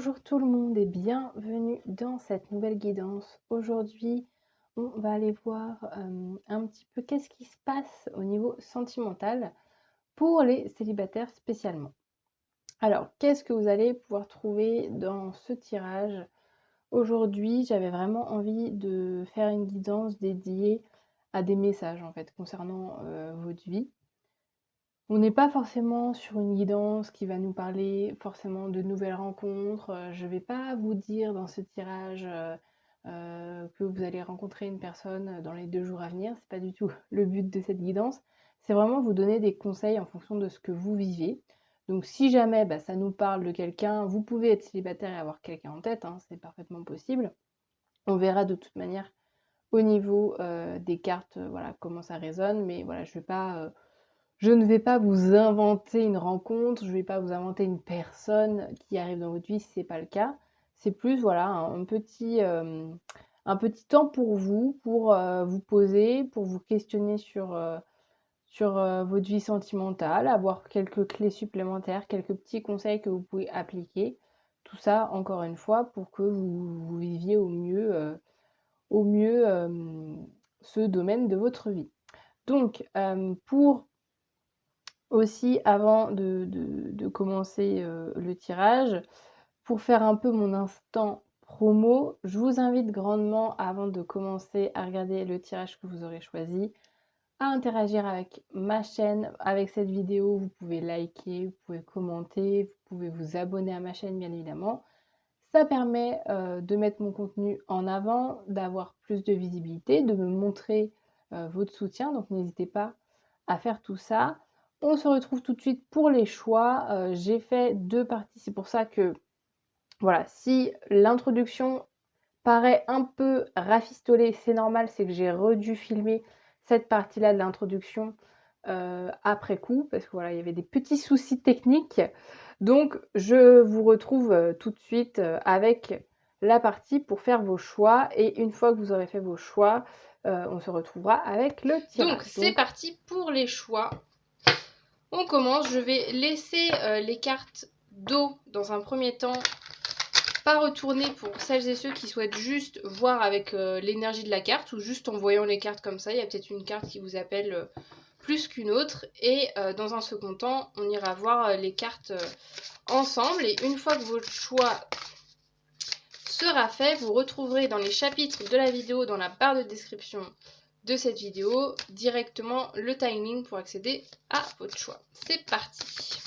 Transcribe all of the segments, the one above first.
Bonjour tout le monde et bienvenue dans cette nouvelle guidance. Aujourd'hui, on va aller voir un petit peu qu'est-ce qui se passe au niveau sentimental pour les célibataires spécialement. Alors, qu'est-ce que vous allez pouvoir trouver dans ce tirage? Aujourd'hui, j'avais vraiment envie de faire une guidance dédiée à des messages en fait concernant votre vie. On n'est pas forcément sur une guidance qui va nous parler forcément de nouvelles rencontres. Je vais pas vous dire dans ce tirage, que vous allez rencontrer une personne, dans les 2 jours à venir. C'est pas du tout le but de cette guidance. C'est vraiment vous donner des conseils en fonction de ce que vous vivez. Donc si jamais, ça nous parle de quelqu'un, vous pouvez être célibataire et avoir quelqu'un en tête, hein, c'est parfaitement possible. On verra de toute manière au niveau, des cartes, voilà, comment ça résonne. Mais voilà, je ne vais pas vous inventer une rencontre, je ne vais pas vous inventer une personne qui arrive dans votre vie si ce n'est pas le cas. C'est plus voilà un petit temps pour vous, pour, vous poser, pour vous questionner sur votre vie sentimentale, avoir quelques clés supplémentaires, quelques petits conseils que vous pouvez appliquer. Tout ça, encore une fois, pour que vous viviez au mieux, ce domaine de votre vie. Donc, pour aussi, avant de commencer, le tirage, pour faire un peu mon instant promo, je vous invite grandement, avant de commencer à regarder le tirage que vous aurez choisi, à interagir avec ma chaîne, avec cette vidéo. Vous pouvez liker, vous pouvez commenter, vous pouvez vous abonner à ma chaîne, bien évidemment. Ça permet, de mettre mon contenu en avant, d'avoir plus de visibilité, de me montrer, votre soutien, donc n'hésitez pas à faire tout ça. On se retrouve tout de suite pour les choix. J'ai fait 2 parties, c'est pour ça que, voilà, si l'introduction paraît un peu rafistolée, c'est normal, c'est que j'ai redû filmer cette partie-là de l'introduction, après coup, parce que voilà, il y avait des petits soucis techniques. Donc je vous retrouve, tout de suite, avec la partie pour faire vos choix, et une fois que vous aurez fait vos choix, on se retrouvera avec le tirage. Donc c'est parti pour les choix. On commence, je vais laisser les cartes d'eau dans un premier temps pas retourner pour celles et ceux qui souhaitent juste voir avec l'énergie de la carte, ou juste en voyant les cartes comme ça. Il y a peut-être une carte qui vous appelle plus qu'une autre, et dans un second temps on ira voir les cartes ensemble. Et une fois que votre choix sera fait, vous retrouverez dans les chapitres de la vidéo, dans la barre de description de cette vidéo, directement le timing pour accéder à votre choix. C'est parti!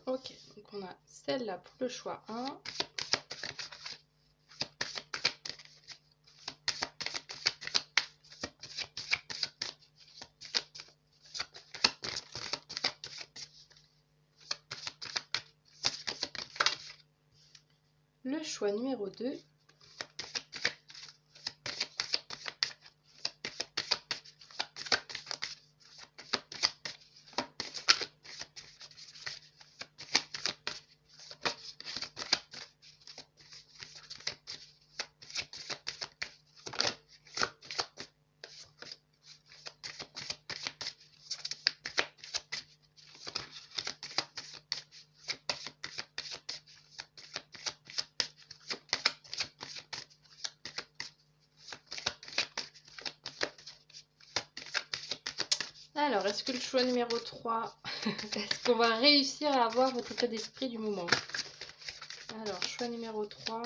Ok, donc on a celle-là pour le choix 1. Le choix numéro 2. Alors, est-ce que le choix numéro 3, est-ce qu'on va réussir à avoir votre état d'esprit du moment? Alors, choix numéro 3.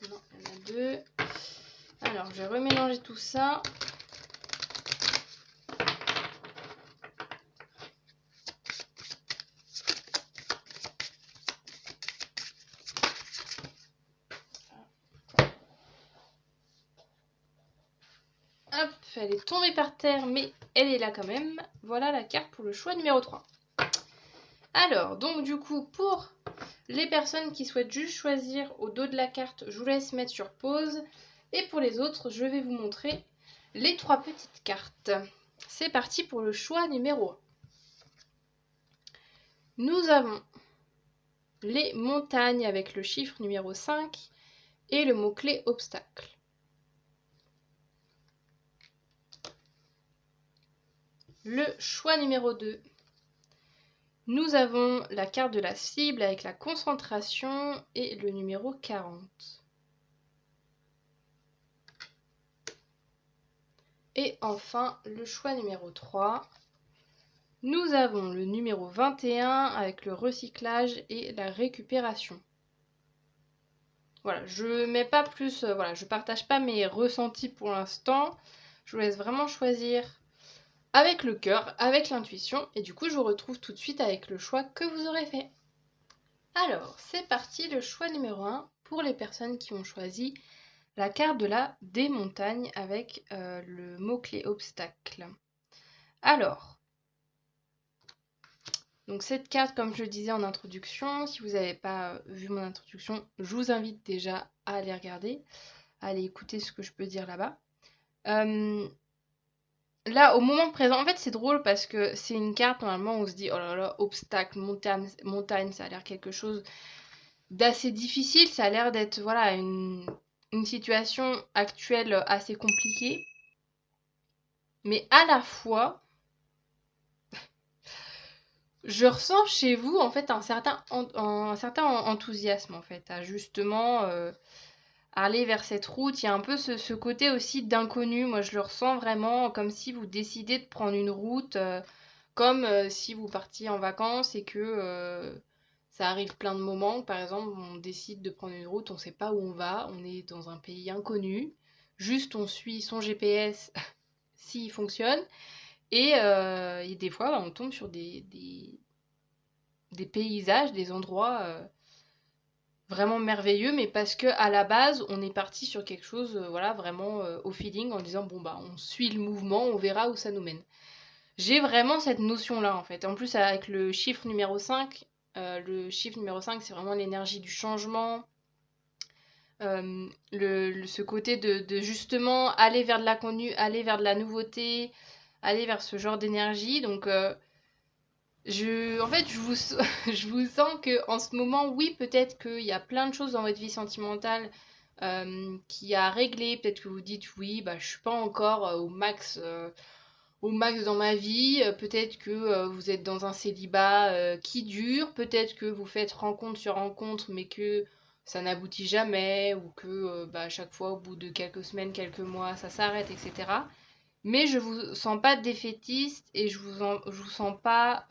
Non, il y en a 2. Alors, je vais remélanger tout ça. Hop, elle est tombée par terre, mais elle est là quand même. Voilà la carte pour le choix numéro 3. Alors, donc du coup, pour les personnes qui souhaitent juste choisir au dos de la carte, je vous laisse mettre sur pause. Et pour les autres, je vais vous montrer les 3 petites cartes. C'est parti pour le choix numéro 1. Nous avons les montagnes avec le chiffre numéro 5 et le mot-clé obstacle. Le choix numéro 2. Nous avons la carte de la cible avec la concentration et le numéro 40. Et enfin, le choix numéro 3. Nous avons le numéro 21 avec le recyclage et la récupération. Voilà, je mets pas plus, voilà, je partage pas mes ressentis pour l'instant. Je vous laisse vraiment choisir avec le cœur, avec l'intuition. Et du coup, je vous retrouve tout de suite avec le choix que vous aurez fait. Alors, c'est parti, le choix numéro 1 pour les personnes qui ont choisi la carte de la des montagnes avec le mot-clé obstacle. Alors, donc cette carte, comme je le disais en introduction, si vous n'avez pas vu mon introduction, je vous invite déjà à aller regarder, à aller écouter ce que je peux dire là-bas. Là, au moment présent, en fait, c'est drôle parce que c'est une carte, normalement, on se dit, oh là là, obstacle, montagne, ça a l'air quelque chose d'assez difficile, ça a l'air d'être, voilà, une situation actuelle assez compliquée. Mais à la fois, je ressens chez vous, en fait, un certain enthousiasme, en fait, à justement aller vers cette route. Il y a un peu ce côté aussi d'inconnu. Moi, je le ressens vraiment comme si vous décidez de prendre une route, comme si vous partiez en vacances et que ça arrive plein de moments. Par exemple, on décide de prendre une route, on ne sait pas où on va, on est dans un pays inconnu. Juste, on suit son GPS s'il fonctionne. Et des fois, on tombe sur des paysages, des endroits vraiment merveilleux, mais parce que à la base, on est parti sur quelque chose, voilà, vraiment au feeling, en disant, bon, bah, on suit le mouvement, on verra où ça nous mène. J'ai vraiment cette notion-là, en fait. En plus, avec le chiffre numéro 5, c'est vraiment l'énergie du changement, ce côté de justement aller vers de l'inconnu, aller vers de la nouveauté, aller vers ce genre d'énergie. Donc, en fait, je vous sens que en ce moment, oui, peut-être qu'il y a plein de choses dans votre vie sentimentale qui a réglé. Peut-être que vous dites, oui, bah, je suis pas encore au max dans ma vie. Peut-être que vous êtes dans un célibat qui dure. Peut-être que vous faites rencontre sur rencontre, mais que ça n'aboutit jamais, ou que bah, à chaque fois, au bout de quelques semaines, quelques mois, ça s'arrête, etc. Mais je vous sens pas défaitiste et je vous sens pas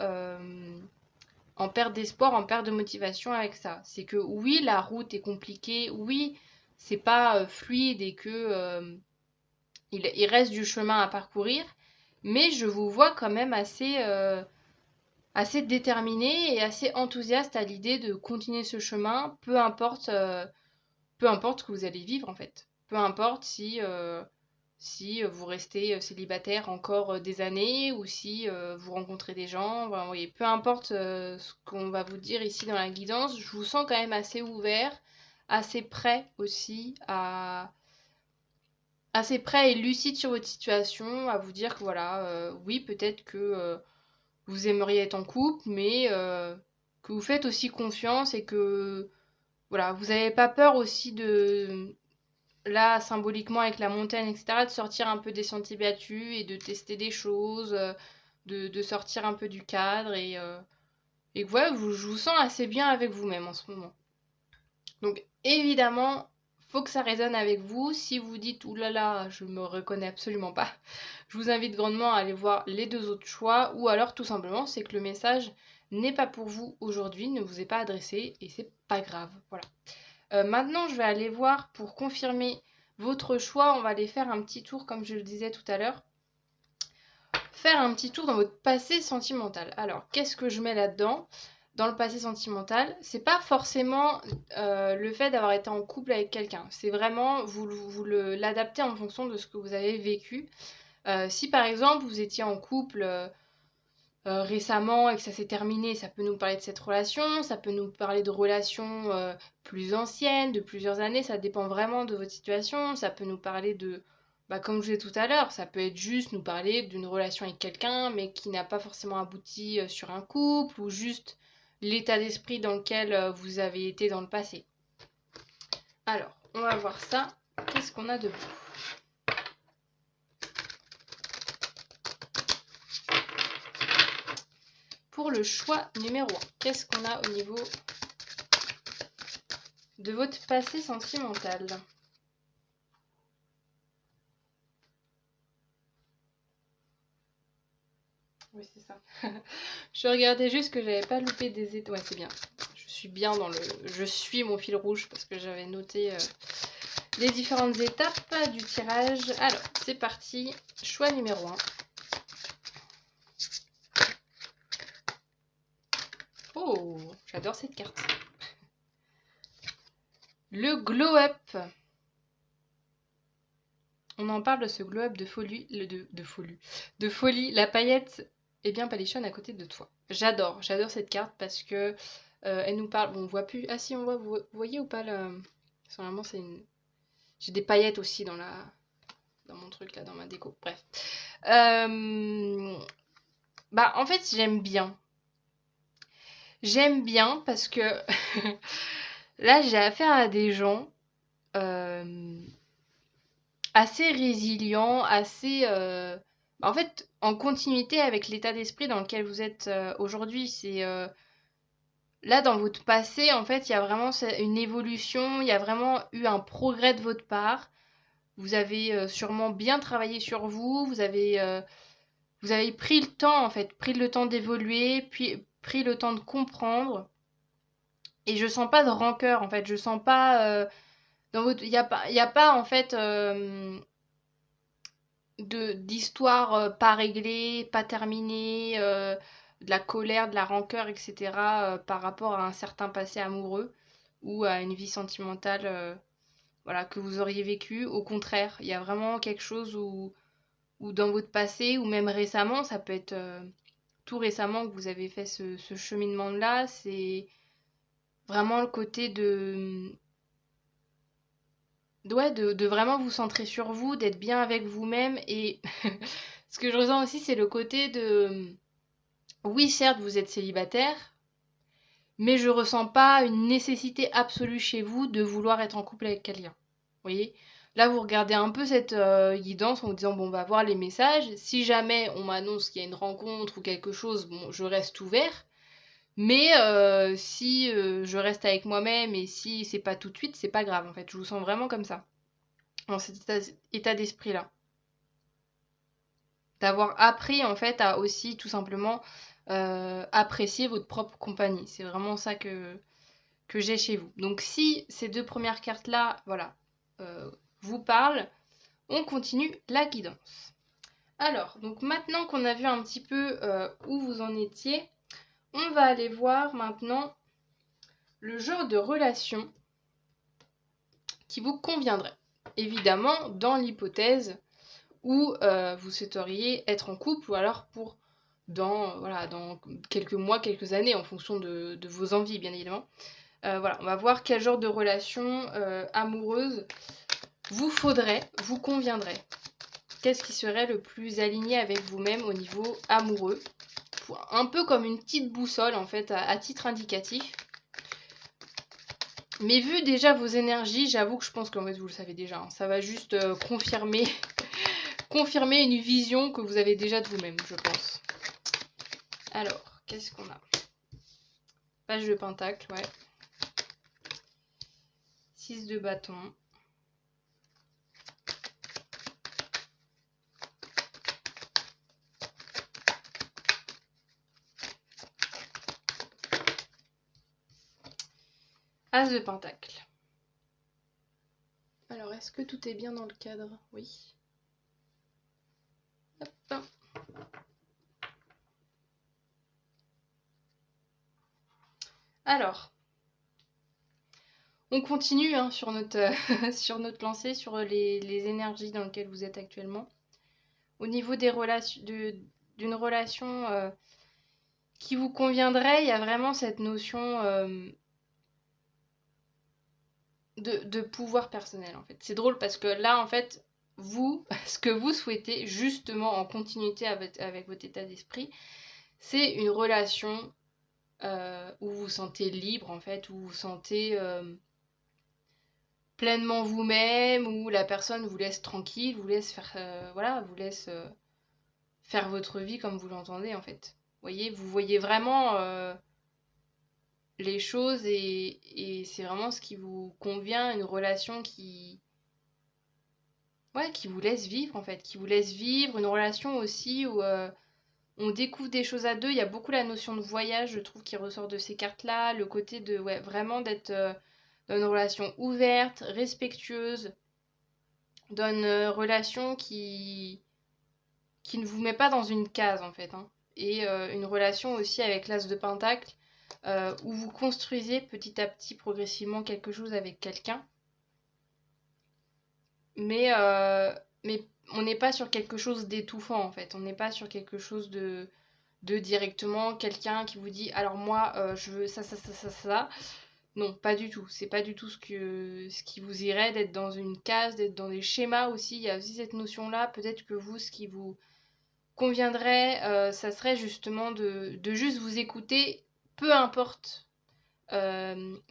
en perte d'espoir, en perte de motivation avec ça. C'est que oui, la route est compliquée, oui, c'est pas fluide et que il reste du chemin à parcourir, mais je vous vois quand même assez déterminé et assez enthousiaste à l'idée de continuer ce chemin, peu importe ce que vous allez vivre en fait. Peu importe si vous restez célibataire encore des années ou si vous rencontrez des gens. Voilà, voyez, peu importe ce qu'on va vous dire ici dans la guidance, je vous sens quand même assez ouvert, assez prêt aussi assez prêt et lucide sur votre situation, à vous dire que voilà, oui, peut-être que vous aimeriez être en couple, mais que vous faites aussi confiance et que voilà, vous n'avez pas peur aussi de là, symboliquement, avec la montagne, etc., de sortir un peu des sentiers battus et de tester des choses, de sortir un peu du cadre et que voilà, je vous sens assez bien avec vous-même en ce moment. Donc, évidemment, faut que ça résonne avec vous. Si vous dites, oulala, je me reconnais absolument pas, je vous invite grandement à aller voir les 2 autres choix, ou alors tout simplement, c'est que le message n'est pas pour vous aujourd'hui, ne vous est pas adressé et c'est pas grave. Voilà. Maintenant, je vais aller voir pour confirmer votre choix. On va aller faire un petit tour, comme je le disais tout à l'heure. Faire un petit tour dans votre passé sentimental. Alors, qu'est-ce que je mets là-dedans ? dans le passé sentimental, c'est pas forcément le fait d'avoir été en couple avec quelqu'un. C'est vraiment vous l'adapter en fonction de ce que vous avez vécu. Si par exemple vous étiez en couple récemment et que ça s'est terminé, ça peut nous parler de cette relation, ça peut nous parler de relations plus anciennes, de plusieurs années, ça dépend vraiment de votre situation, ça peut nous parler de, bah, comme je vous disais tout à l'heure, ça peut être juste nous parler d'une relation avec quelqu'un mais qui n'a pas forcément abouti sur un couple ou juste l'état d'esprit dans lequel vous avez été dans le passé. Alors, on va voir ça. Qu'est-ce qu'on a de beau ? Pour le choix numéro 1, qu'est-ce qu'on a au niveau de votre passé sentimental ? Oui, c'est ça. Je regardais juste que j'avais pas loupé des étapes. Ouais, c'est bien. Je suis bien dans le... Je suis mon fil rouge parce que j'avais noté les différentes étapes du tirage. Alors, c'est parti. Choix numéro 1. Oh, j'adore cette carte. Le glow-up. On en parle de ce glow-up de folie, de folie. La paillette est bien palichonne à côté de toi. J'adore cette carte parce que elle nous parle. Bon, on voit plus. Ah si, on voit. Vous voyez ou pas le... Normalement, c'est une. J'ai des paillettes aussi dans mon truc là, dans ma déco. Bref. Bah, en fait, j'aime bien. J'aime bien parce que là, j'ai affaire à des gens assez résilients, assez... En fait, en continuité avec l'état d'esprit dans lequel vous êtes aujourd'hui. C'est... Là, dans votre passé, en fait, il y a vraiment une évolution, il y a vraiment eu un progrès de votre part. Vous avez sûrement bien travaillé sur vous, vous avez pris le temps, en fait, pris le temps d'évoluer, puis pris le temps de comprendre. Et je sens pas de rancœur, en fait, je sens pas... dans votre... Il y a pas, en fait, d'histoire pas réglée, pas terminée, de la colère, de la rancœur, etc. Par rapport à un certain passé amoureux ou à une vie sentimentale voilà, que vous auriez vécu. Au contraire, il y a vraiment quelque chose où dans votre passé, ou même récemment, ça peut être tout récemment que vous avez fait ce cheminement-là, c'est vraiment le côté de vraiment vous centrer sur vous, d'être bien avec vous-même. Et ce que je ressens aussi, c'est le côté de... Oui, certes, vous êtes célibataire, mais je ressens pas une nécessité absolue chez vous de vouloir être en couple avec quelqu'un. Vous voyez ? Là, vous regardez un peu cette guidance en vous disant, bon, on va voir les messages. Si jamais on m'annonce qu'il y a une rencontre ou quelque chose, bon, je reste ouvert. Mais si je reste avec moi-même et si c'est pas tout de suite, c'est pas grave, en fait. Je vous sens vraiment comme ça, dans cet état d'esprit-là. D'avoir appris, en fait, à aussi, tout simplement, apprécier votre propre compagnie. C'est vraiment ça que j'ai chez vous. Donc si ces deux premières cartes-là, voilà, vous parlent, on continue la guidance. Alors, donc maintenant qu'on a vu un petit peu où vous en étiez, on va aller voir maintenant le genre de relation qui vous conviendrait. Évidemment, dans l'hypothèse où vous souhaiteriez être en couple ou alors pour dans quelques mois, quelques années, en fonction de vos envies, bien évidemment. Voilà, on va voir quel genre de relation amoureuse vous conviendrait. Qu'est-ce qui serait le plus aligné avec vous-même au niveau amoureux. Un peu comme une petite boussole, en fait, à titre indicatif. Mais vu déjà vos énergies, j'avoue que je pense qu'en fait, vous le savez déjà. Hein, ça va juste confirmer une vision que vous avez déjà de vous-même, je pense. Alors, qu'est-ce qu'on a ? Page de pentacle, ouais. 6 de bâton. As de pentacle. Alors, est-ce que tout est bien dans le cadre ? Oui. Hop. Alors, on continue hein, sur notre, sur notre lancée, sur les énergies dans lesquelles vous êtes actuellement. Au niveau des relations, d'une relation qui vous conviendrait, il y a vraiment cette notion de pouvoir personnel en fait. C'est drôle parce que là en fait, vous, ce que vous souhaitez justement en continuité avec votre état d'esprit, c'est une relation où vous vous sentez libre en fait, où vous vous sentez pleinement vous-même, où la personne vous laisse tranquille, vous laisse faire, voilà, vous laisse faire votre vie comme vous l'entendez en fait. Vous voyez vraiment les choses et c'est vraiment ce qui vous convient, une relation ouais, qui vous laisse vivre en fait, qui vous laisse vivre, une relation aussi où on découvre des choses à deux. Il y a beaucoup la notion de voyage, je trouve, qui ressort de ces cartes-là, le côté de ouais, vraiment d'être dans une relation ouverte, respectueuse, dans une relation qui ne vous met pas dans une case en fait, hein. Et une relation aussi avec l'As de Pentacle, où vous construisez petit à petit, progressivement quelque chose avec quelqu'un. Mais, mais on n'est pas sur quelque chose d'étouffant en fait. On n'est pas sur quelque chose de directement quelqu'un qui vous dit alors moi je veux ça, ça, ça, ça, ça. Non, pas du tout. C'est pas du tout ce qui vous irait d'être dans une case, d'être dans des schémas aussi. Il y a aussi cette notion-là. Peut-être que vous, ce qui vous conviendrait, ça serait justement de juste vous écouter, peu importe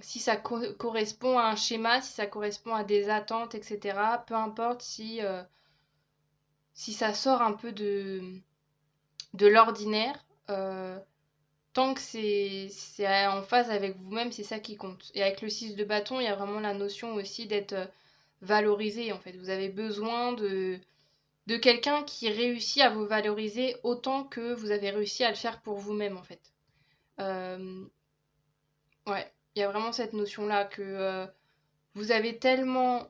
si ça correspond à un schéma, si ça correspond à des attentes, etc. Peu importe si ça sort un peu de l'ordinaire, tant que c'est en phase avec vous-même, c'est ça qui compte. Et avec le 6 de bâton, il y a vraiment la notion aussi d'être valorisé, en fait. Vous avez besoin de quelqu'un qui réussit à vous valoriser autant que vous avez réussi à le faire pour vous-même, en fait. Euh, ouais, il y a vraiment cette notion-là que vous avez tellement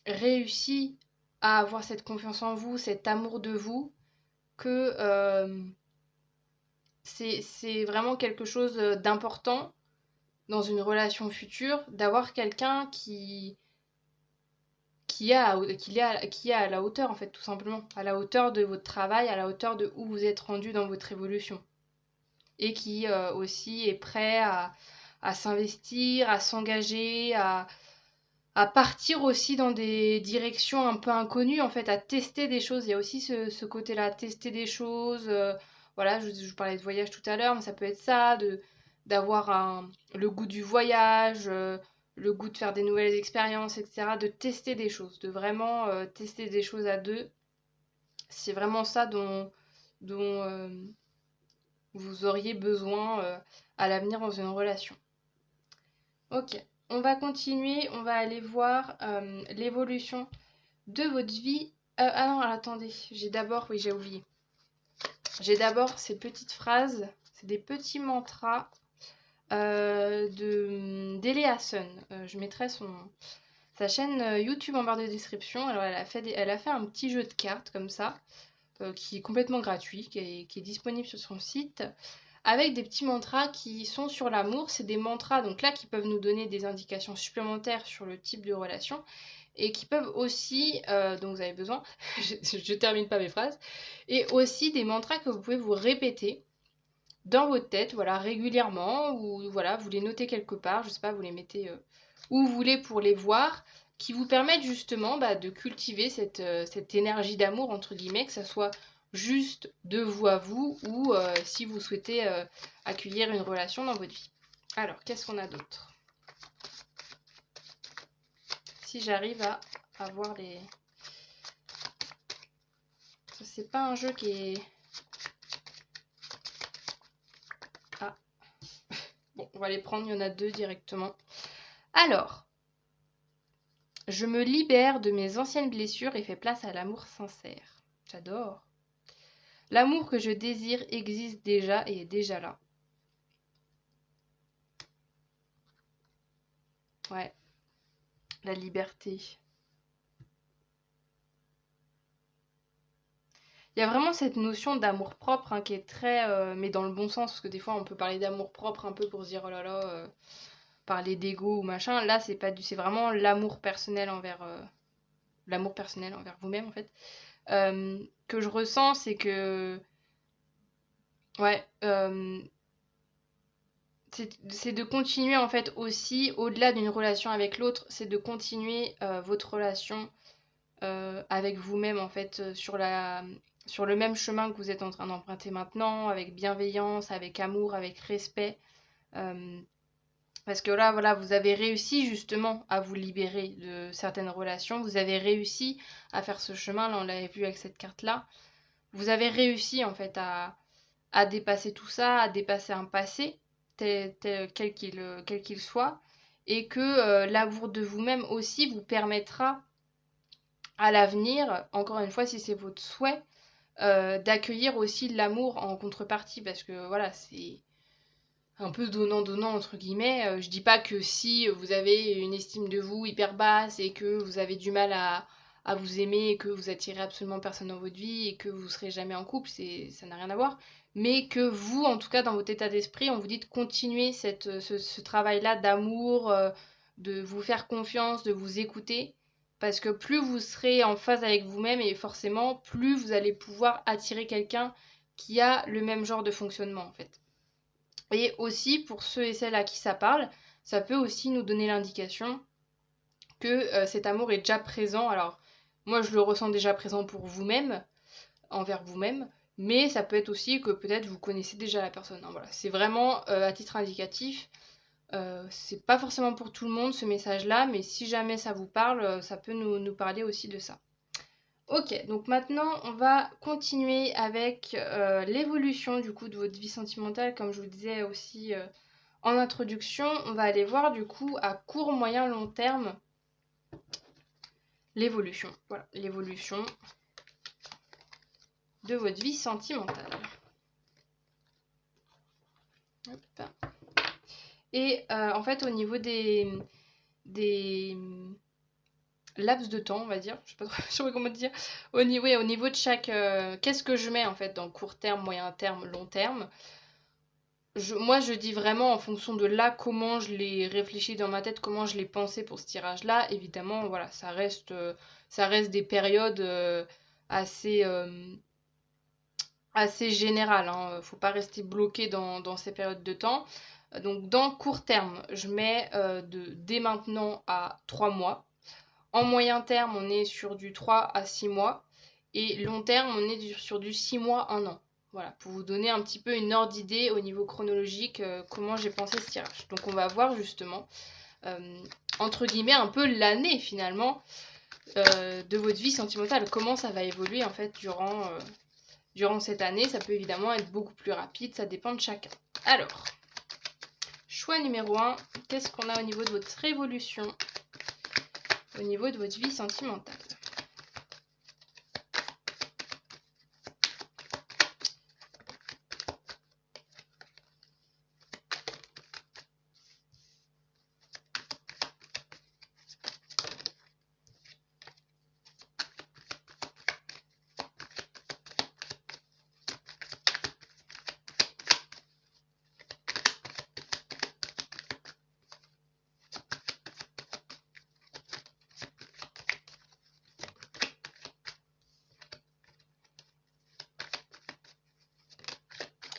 réussi à avoir cette confiance en vous, cet amour de vous, que c'est vraiment quelque chose d'important dans une relation future, d'avoir quelqu'un qui est à la hauteur, en fait, tout simplement. À la hauteur de votre travail, à la hauteur de où vous êtes rendu dans votre évolution. Et qui aussi est prêt à s'investir, à s'engager, à partir aussi dans des directions un peu inconnues, en fait, à tester des choses. Il y a aussi ce côté-là, tester des choses. Voilà, je vous parlais de voyage tout à l'heure, mais ça peut être ça, d'avoir le goût du voyage, le goût de faire des nouvelles expériences, etc. De tester des choses, de vraiment tester des choses à deux. C'est vraiment ça dont vous auriez besoin à l'avenir dans une relation. Ok, on va continuer, on va aller voir l'évolution de votre vie. Ah non, attendez, oui, j'ai oublié. J'ai d'abord ces petites phrases, c'est des petits mantras d'Eléa Sun. Je mettrai sa chaîne YouTube en barre de description. Alors elle a fait un petit jeu de cartes comme ça, qui est complètement gratuit, qui est disponible sur son site, avec des petits mantras qui sont sur l'amour. C'est des mantras donc là qui peuvent nous donner des indications supplémentaires sur le type de relation et qui peuvent aussi, dont vous avez besoin, je termine pas mes phrases, et aussi des mantras que vous pouvez vous répéter dans votre tête, voilà, régulièrement, ou voilà, vous les notez quelque part, je sais pas, vous les mettez où vous voulez pour les voir, qui vous permettent justement de cultiver cette énergie d'amour, entre guillemets, que ça soit juste de vous à vous, ou si vous souhaitez accueillir une relation dans votre vie. Alors, qu'est-ce qu'on a d'autre? Si j'arrive à avoir les... C'est pas un jeu qui est... Ah. Bon, on va les prendre, il y en a deux directement. Alors, je me libère de mes anciennes blessures et fais place à l'amour sincère. J'adore. L'amour que je désire existe déjà et est déjà là. Ouais, la liberté. Il y a vraiment cette notion d'amour-propre hein, qui est très... mais dans le bon sens, parce que des fois on peut parler d'amour-propre un peu pour se dire, oh là là, parler d'ego ou machin. Là, c'est vraiment l'amour personnel envers vous-même, en fait. Que je ressens, c'est que... Ouais, c'est de continuer en fait aussi, au-delà d'une relation avec l'autre, c'est de continuer votre relation avec vous-même en fait sur le même chemin que vous êtes en train d'emprunter maintenant, avec bienveillance, avec amour, avec respect. Euh, Parce que là, voilà, vous avez réussi justement à vous libérer de certaines relations, vous avez réussi à faire ce chemin, là on l'avait vu avec cette carte-là, vous avez réussi en fait à dépasser tout ça, à dépasser un passé, quel qu'il soit, et que l'amour de vous-même aussi vous permettra à l'avenir, encore une fois si c'est votre souhait, d'accueillir aussi l'amour en contrepartie, parce que voilà, c'est un peu donnant-donnant entre guillemets. Je dis pas que si vous avez une estime de vous hyper basse et que vous avez du mal à vous aimer et que vous attirez absolument personne dans votre vie et que vous serez jamais en couple, ça n'a rien à voir. Mais que vous, en tout cas dans votre état d'esprit, on vous dit de continuer ce travail-là d'amour, de vous faire confiance, de vous écouter. Parce que plus vous serez en phase avec vous-même et forcément, plus vous allez pouvoir attirer quelqu'un qui a le même genre de fonctionnement en fait. Et aussi, pour ceux et celles à qui ça parle, ça peut aussi nous donner l'indication que cet amour est déjà présent. Alors, moi, je le ressens déjà présent pour vous-même, envers vous-même, mais ça peut être aussi que peut-être vous connaissez déjà la personne. Hein, voilà. C'est vraiment à titre indicatif. C'est pas forcément pour tout le monde ce message-là, mais si jamais ça vous parle, ça peut nous parler aussi de ça. Ok, donc maintenant on va continuer avec l'évolution du coup de votre vie sentimentale, comme je vous disais aussi en introduction. On va aller voir du coup à court, moyen, long terme l'évolution. Voilà, l'évolution de votre vie sentimentale. Hop. Et en fait au niveau des laps de temps, on va dire, je sais pas trop, je sais pas comment dire, au niveau de chaque... qu'est-ce que je mets en fait dans court terme, moyen terme, long terme. Moi, je dis vraiment en fonction de là, comment je l'ai réfléchi dans ma tête, comment je l'ai pensé pour ce tirage-là. Évidemment, voilà, ça reste des périodes assez, assez générales. Hein. Faut pas rester bloqué dans ces périodes de temps. Donc, dans court terme, je mets dès maintenant à 3 mois. En moyen terme, on est sur du 3 à 6 mois. Et long terme, on est sur du 6 mois, 1 an. Voilà, pour vous donner un petit peu une ordre d'idée au niveau chronologique, comment j'ai pensé ce tirage. Donc on va voir justement, entre guillemets, un peu l'année finalement de votre vie sentimentale. Comment ça va évoluer en fait durant cette année. Ça peut évidemment être beaucoup plus rapide, ça dépend de chacun. Alors, choix numéro 1, qu'est-ce qu'on a au niveau de votre évolution, au niveau de votre vie sentimentale?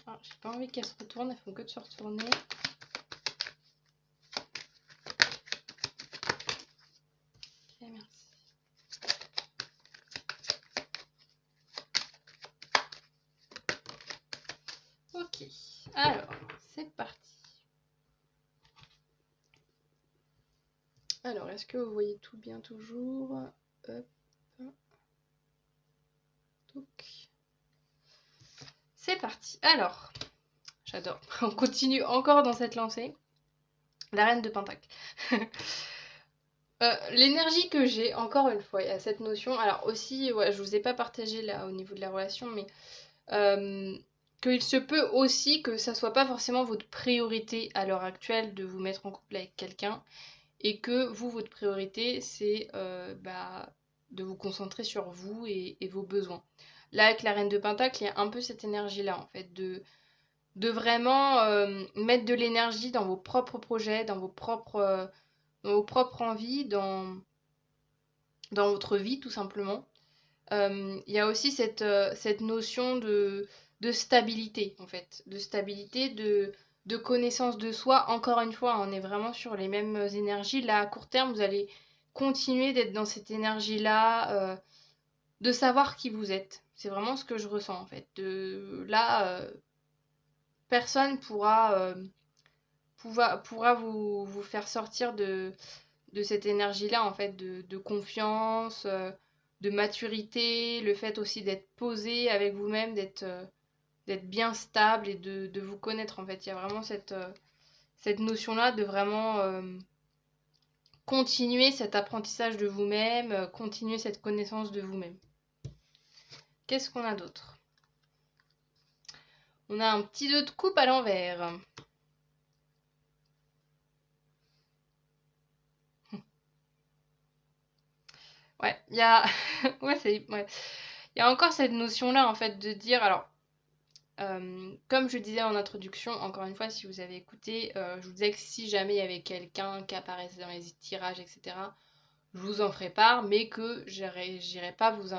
Ah, j'ai pas envie qu'elles se retournent, elles font que de se retourner. Ok, merci. Ok, alors, c'est parti. Alors, est-ce que vous voyez tout bien toujours? Hop. C'est parti. Alors, j'adore. On continue encore dans cette lancée. La reine de Pentacle. L'énergie que j'ai, encore une fois, il y a cette notion. Alors aussi, ouais, je vous ai pas partagé là au niveau de la relation, mais qu'il se peut aussi que ça soit pas forcément votre priorité à l'heure actuelle de vous mettre en couple avec quelqu'un, et que vous, votre priorité, c'est de vous concentrer sur vous et vos besoins. Là, avec la Reine de Pentacle, il y a un peu cette énergie-là, en fait, de vraiment mettre de l'énergie dans vos propres projets, dans vos propres envies, dans votre vie, tout simplement. Il y a aussi cette notion de stabilité, en fait, de stabilité, de connaissance de soi. Encore une fois, on est vraiment sur les mêmes énergies. Là, à court terme, vous allez continuer d'être dans cette énergie-là, de savoir qui vous êtes. C'est vraiment ce que je ressens, en fait. Là, personne pourra vous faire sortir de cette énergie-là, en fait, de confiance, de maturité, le fait aussi d'être posé avec vous-même, d'être bien stable et de vous connaître, en fait. Il y a vraiment cette notion-là de vraiment continuer cet apprentissage de vous-même, continuer cette connaissance de vous-même. Qu'est-ce qu'on a d'autre? On a un petit 2 de coupe à l'envers. Ouais, il y a... ouais, ouais. Il y a encore cette notion-là, en fait, de dire... Alors, comme je disais en introduction, encore une fois, si vous avez écouté, je vous disais que si jamais il y avait quelqu'un qui apparaissait dans les tirages, etc., je vous en ferai part, mais que j'irai pas vous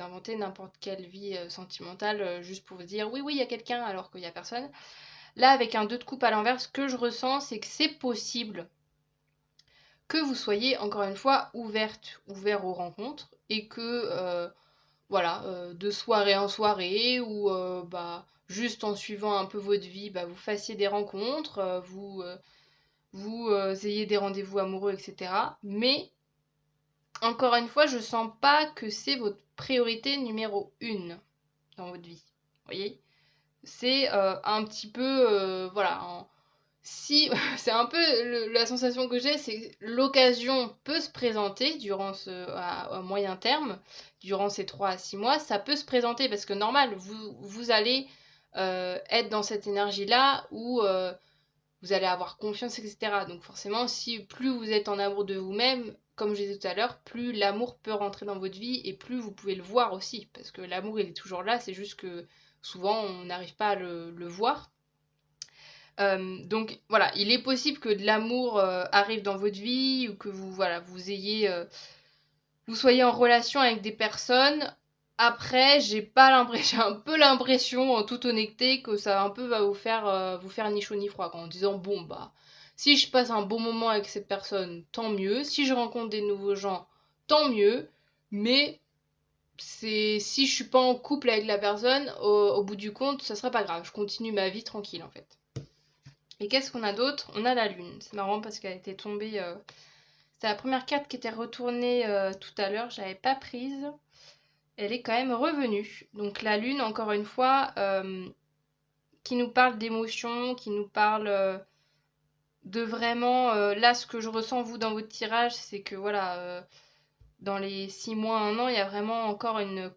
inventer n'importe quelle vie sentimentale juste pour vous dire oui, il y a quelqu'un alors qu'il y a personne. Là, avec un 2 de coupe à l'envers, ce que je ressens, c'est que c'est possible que vous soyez, encore une fois, ouvert aux rencontres et que, voilà, de soirée en soirée ou juste en suivant un peu votre vie, vous fassiez des rencontres, vous ayez des rendez-vous amoureux, etc. Mais encore une fois, je sens pas que c'est votre priorité numéro 1 dans votre vie. Vous voyez? C'est un petit peu, voilà, si c'est un peu la sensation que j'ai, c'est que l'occasion peut se présenter à moyen terme, durant ces 3 à 6 mois, ça peut se présenter parce que normal, vous allez être dans cette énergie-là où vous allez avoir confiance, etc. Donc forcément, si plus vous êtes en amour de vous-même, comme je disais tout à l'heure, plus l'amour peut rentrer dans votre vie et plus vous pouvez le voir aussi. Parce que l'amour, il est toujours là, c'est juste que souvent, on n'arrive pas à le voir. Donc voilà, il est possible que de l'amour arrive dans votre vie ou que vous soyez en relation avec des personnes. Après, j'ai un peu l'impression, en toute honnêteté, que ça un peu va vous faire ni chaud ni froid, en disant bon si je passe un bon moment avec cette personne, tant mieux. Si je rencontre des nouveaux gens, tant mieux. Mais si je suis pas en couple avec la personne, au bout du compte, ça sera pas grave. Je continue ma vie tranquille en fait. Et qu'est-ce qu'on a d'autre? On a la lune. C'est marrant parce qu'elle était tombée. C'était la première carte qui était retournée tout à l'heure. J'avais pas prise. Elle est quand même revenue. Donc la lune, encore une fois, qui nous parle d'émotions, qui nous parle de vraiment... là, ce que je ressens, vous, dans votre tirage, c'est que voilà, dans les 6 mois, 1 an, il y a vraiment encore une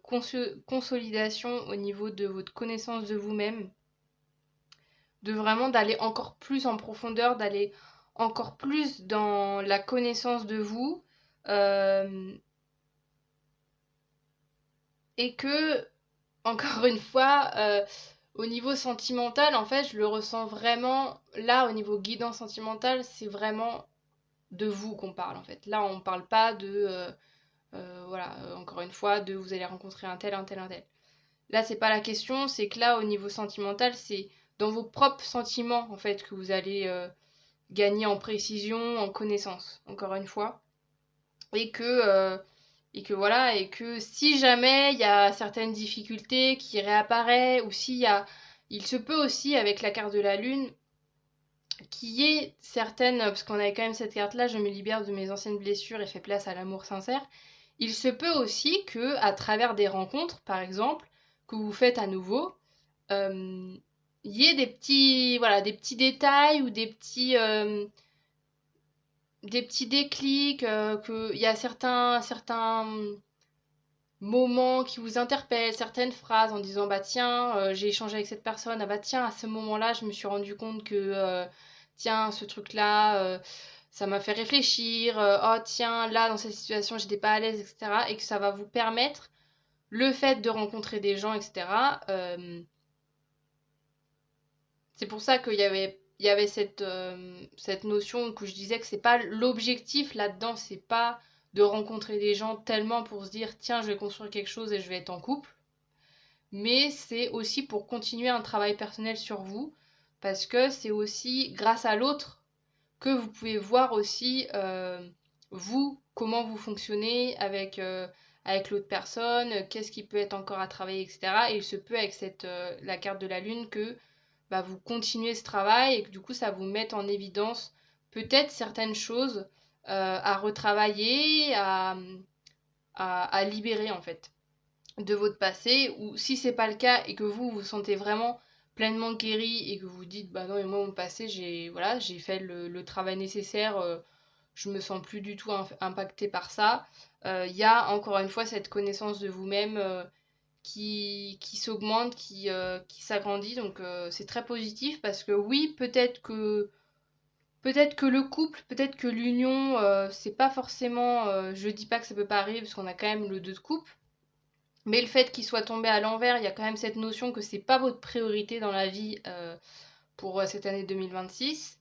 consolidation au niveau de votre connaissance de vous-même. De vraiment d'aller encore plus en profondeur, d'aller encore plus dans la connaissance de vous. Et que, encore une fois, au niveau sentimental, en fait, je le ressens vraiment. Là, au niveau guidance sentimentale, c'est vraiment de vous qu'on parle, en fait. Là, on ne parle pas voilà, encore une fois, de vous allez rencontrer un tel, un tel, un tel. Là, c'est pas la question, c'est que là, au niveau sentimental, c'est dans vos propres sentiments, en fait, que vous allez gagner en précision, en connaissance, encore une fois. Et que voilà, et que si jamais il y a certaines difficultés qui réapparaissent, ou il se peut aussi avec la carte de la lune, qu'il y ait certaines, parce qu'on avait quand même cette carte-là, je me libère de mes anciennes blessures et fais place à l'amour sincère. Il se peut aussi que, à travers des rencontres, par exemple, que vous faites à nouveau, il y ait des petits détails ou des petits déclics, qu'il y a certains moments qui vous interpellent, certaines phrases en disant bah tiens, j'ai échangé avec cette personne, ah bah tiens, à ce moment-là, je me suis rendu compte que tiens, ce truc-là, ça m'a fait réfléchir, oh tiens, là, dans cette situation, j'étais pas à l'aise, etc. Et que ça va vous permettre le fait de rencontrer des gens, etc. C'est pour ça qu'il y avait cette notion que je disais que c'est pas l'objectif là-dedans, c'est pas de rencontrer des gens tellement pour se dire tiens, je vais construire quelque chose et je vais être en couple, mais c'est aussi pour continuer un travail personnel sur vous, parce que c'est aussi grâce à l'autre que vous pouvez voir aussi vous, comment vous fonctionnez avec l'autre personne, qu'est-ce qui peut être encore à travailler, etc. Et il se peut avec la carte de la lune que bah, vous continuez ce travail et que du coup ça vous mette en évidence peut-être certaines choses à retravailler, à libérer en fait de votre passé, ou si c'est pas le cas et que vous vous sentez vraiment pleinement guéri et que vous dites bah non mais moi mon passé j'ai fait le travail nécessaire, je me sens plus du tout impactée par ça, il y a encore une fois cette connaissance de vous-même qui s'augmente, qui s'agrandit, donc c'est très positif parce que oui, peut-être que le couple, peut-être que l'union, c'est pas forcément, je dis pas que ça peut pas arriver parce qu'on a quand même le 2 de coupe, mais le fait qu'il soit tombé à l'envers, il y a quand même cette notion que c'est pas votre priorité dans la vie pour cette année 2026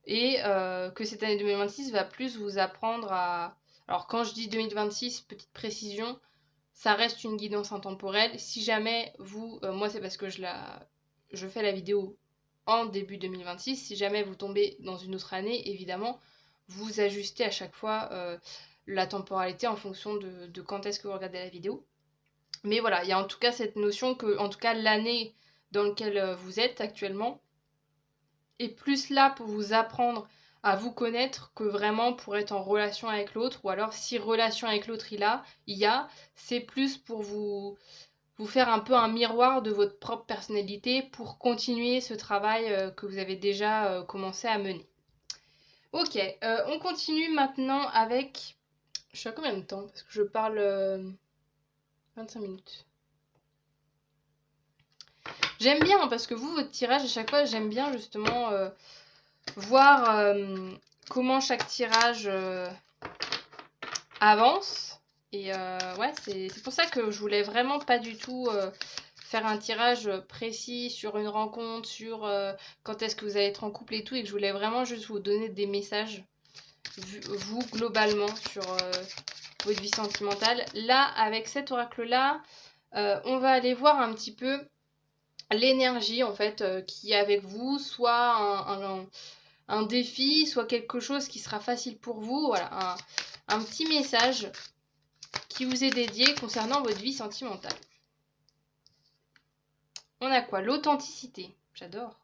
et que cette année 2026 va plus vous apprendre à... Alors quand je dis 2026, petite précision, ça reste une guidance intemporelle. Si jamais vous, moi c'est parce que je fais la vidéo en début 2026, si jamais vous tombez dans une autre année, évidemment, vous ajustez à chaque fois la temporalité en fonction de quand est-ce que vous regardez la vidéo. Mais voilà, il y a en tout cas cette notion que, en tout cas, l'année dans laquelle vous êtes actuellement est plus là pour vous apprendre à vous connaître que vraiment pour être en relation avec l'autre, ou alors si relation avec l'autre il y a, c'est plus pour vous faire un peu un miroir de votre propre personnalité pour continuer ce travail que vous avez déjà commencé à mener. Ok, on continue maintenant avec... Je suis à combien de temps? Parce que je parle 25 minutes. J'aime bien hein, parce que vous, votre tirage, à chaque fois, j'aime bien justement voir comment chaque tirage avance. Et ouais, c'est pour ça que je voulais vraiment pas du tout faire un tirage précis sur une rencontre, sur quand est-ce que vous allez être en couple et tout, et que je voulais vraiment juste vous donner des messages, vous, globalement, sur votre vie sentimentale. Là, avec cet oracle-là, on va aller voir un petit peu l'énergie en fait qui est avec vous, soit un défi, soit quelque chose qui sera facile pour vous, voilà, un petit message qui vous est dédié concernant votre vie sentimentale. On a quoi? L'authenticité, j'adore.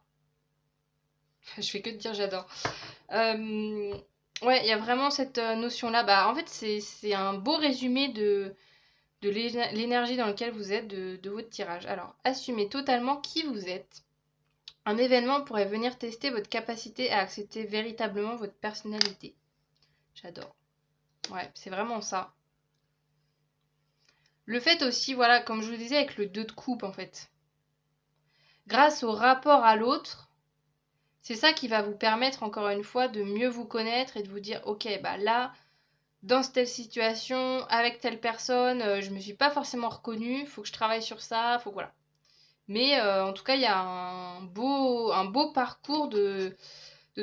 Je fais que de dire j'adore. Ouais, il y a vraiment cette notion-là. Bah, en fait, c'est un beau résumé de l'énergie dans laquelle vous êtes, de votre tirage. Alors, assumez totalement qui vous êtes. Un événement pourrait venir tester votre capacité à accepter véritablement votre personnalité. J'adore. Ouais, c'est vraiment ça. Le fait aussi, voilà, comme je vous disais avec le 2 de coupe en fait. Grâce au rapport à l'autre, c'est ça qui va vous permettre encore une fois de mieux vous connaître et de vous dire ok, bah là, dans telle situation, avec telle personne, je me suis pas forcément reconnue, faut que je travaille sur ça, faut que voilà. Mais en tout cas, il y a un beau parcours de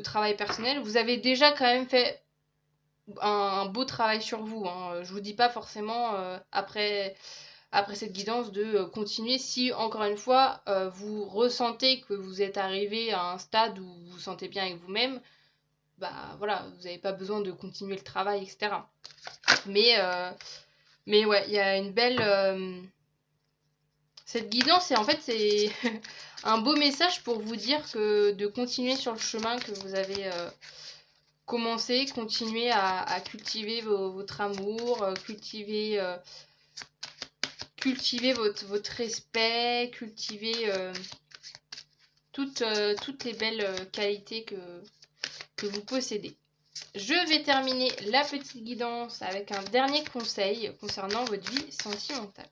travail personnel. Vous avez déjà quand même fait un beau travail sur vous. Hein. Je vous dis pas forcément après cette guidance de continuer si encore une fois vous ressentez que vous êtes arrivé à un stade où vous vous sentez bien avec vous-même. Bah voilà, vous n'avez pas besoin de continuer le travail, etc. Mais ouais, il y a une belle... Cette guidance, en fait, c'est un beau message pour vous dire que de continuer sur le chemin que vous avez commencé, continuer à cultiver votre amour, cultiver votre respect, cultiver toutes les belles qualités que vous possédez. Je vais terminer la petite guidance avec un dernier conseil concernant votre vie sentimentale.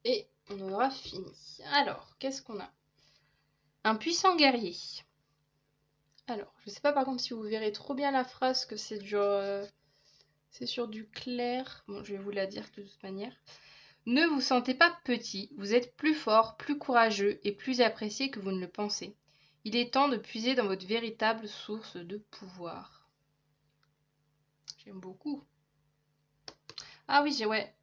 Et on aura fini. Alors, qu'est-ce qu'on a? Un puissant guerrier. Alors, je sais pas par contre si vous verrez trop bien la phrase, que c'est du... C'est sur du clair. Bon, je vais vous la dire de toute manière. Ne vous sentez pas petit, vous êtes plus fort, plus courageux et plus apprécié que vous ne le pensez. Il est temps de puiser dans votre véritable source de pouvoir. J'aime beaucoup. Ah oui, ouais.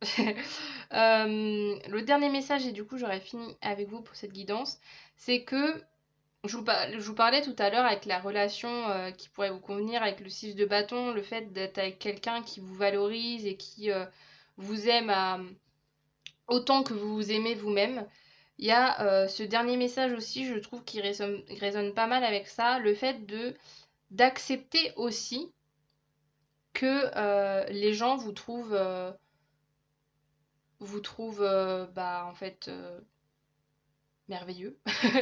Le dernier message, et du coup j'aurais fini avec vous pour cette guidance, c'est que je vous parlais tout à l'heure avec la relation qui pourrait vous convenir avec le 6 de bâton, le fait d'être avec quelqu'un qui vous valorise et qui vous aime autant que vous vous aimez vous-même. Il y a ce dernier message aussi, je trouve, qui résonne pas mal avec ça, le fait d'accepter aussi que les gens vous trouvent bah, en fait merveilleux,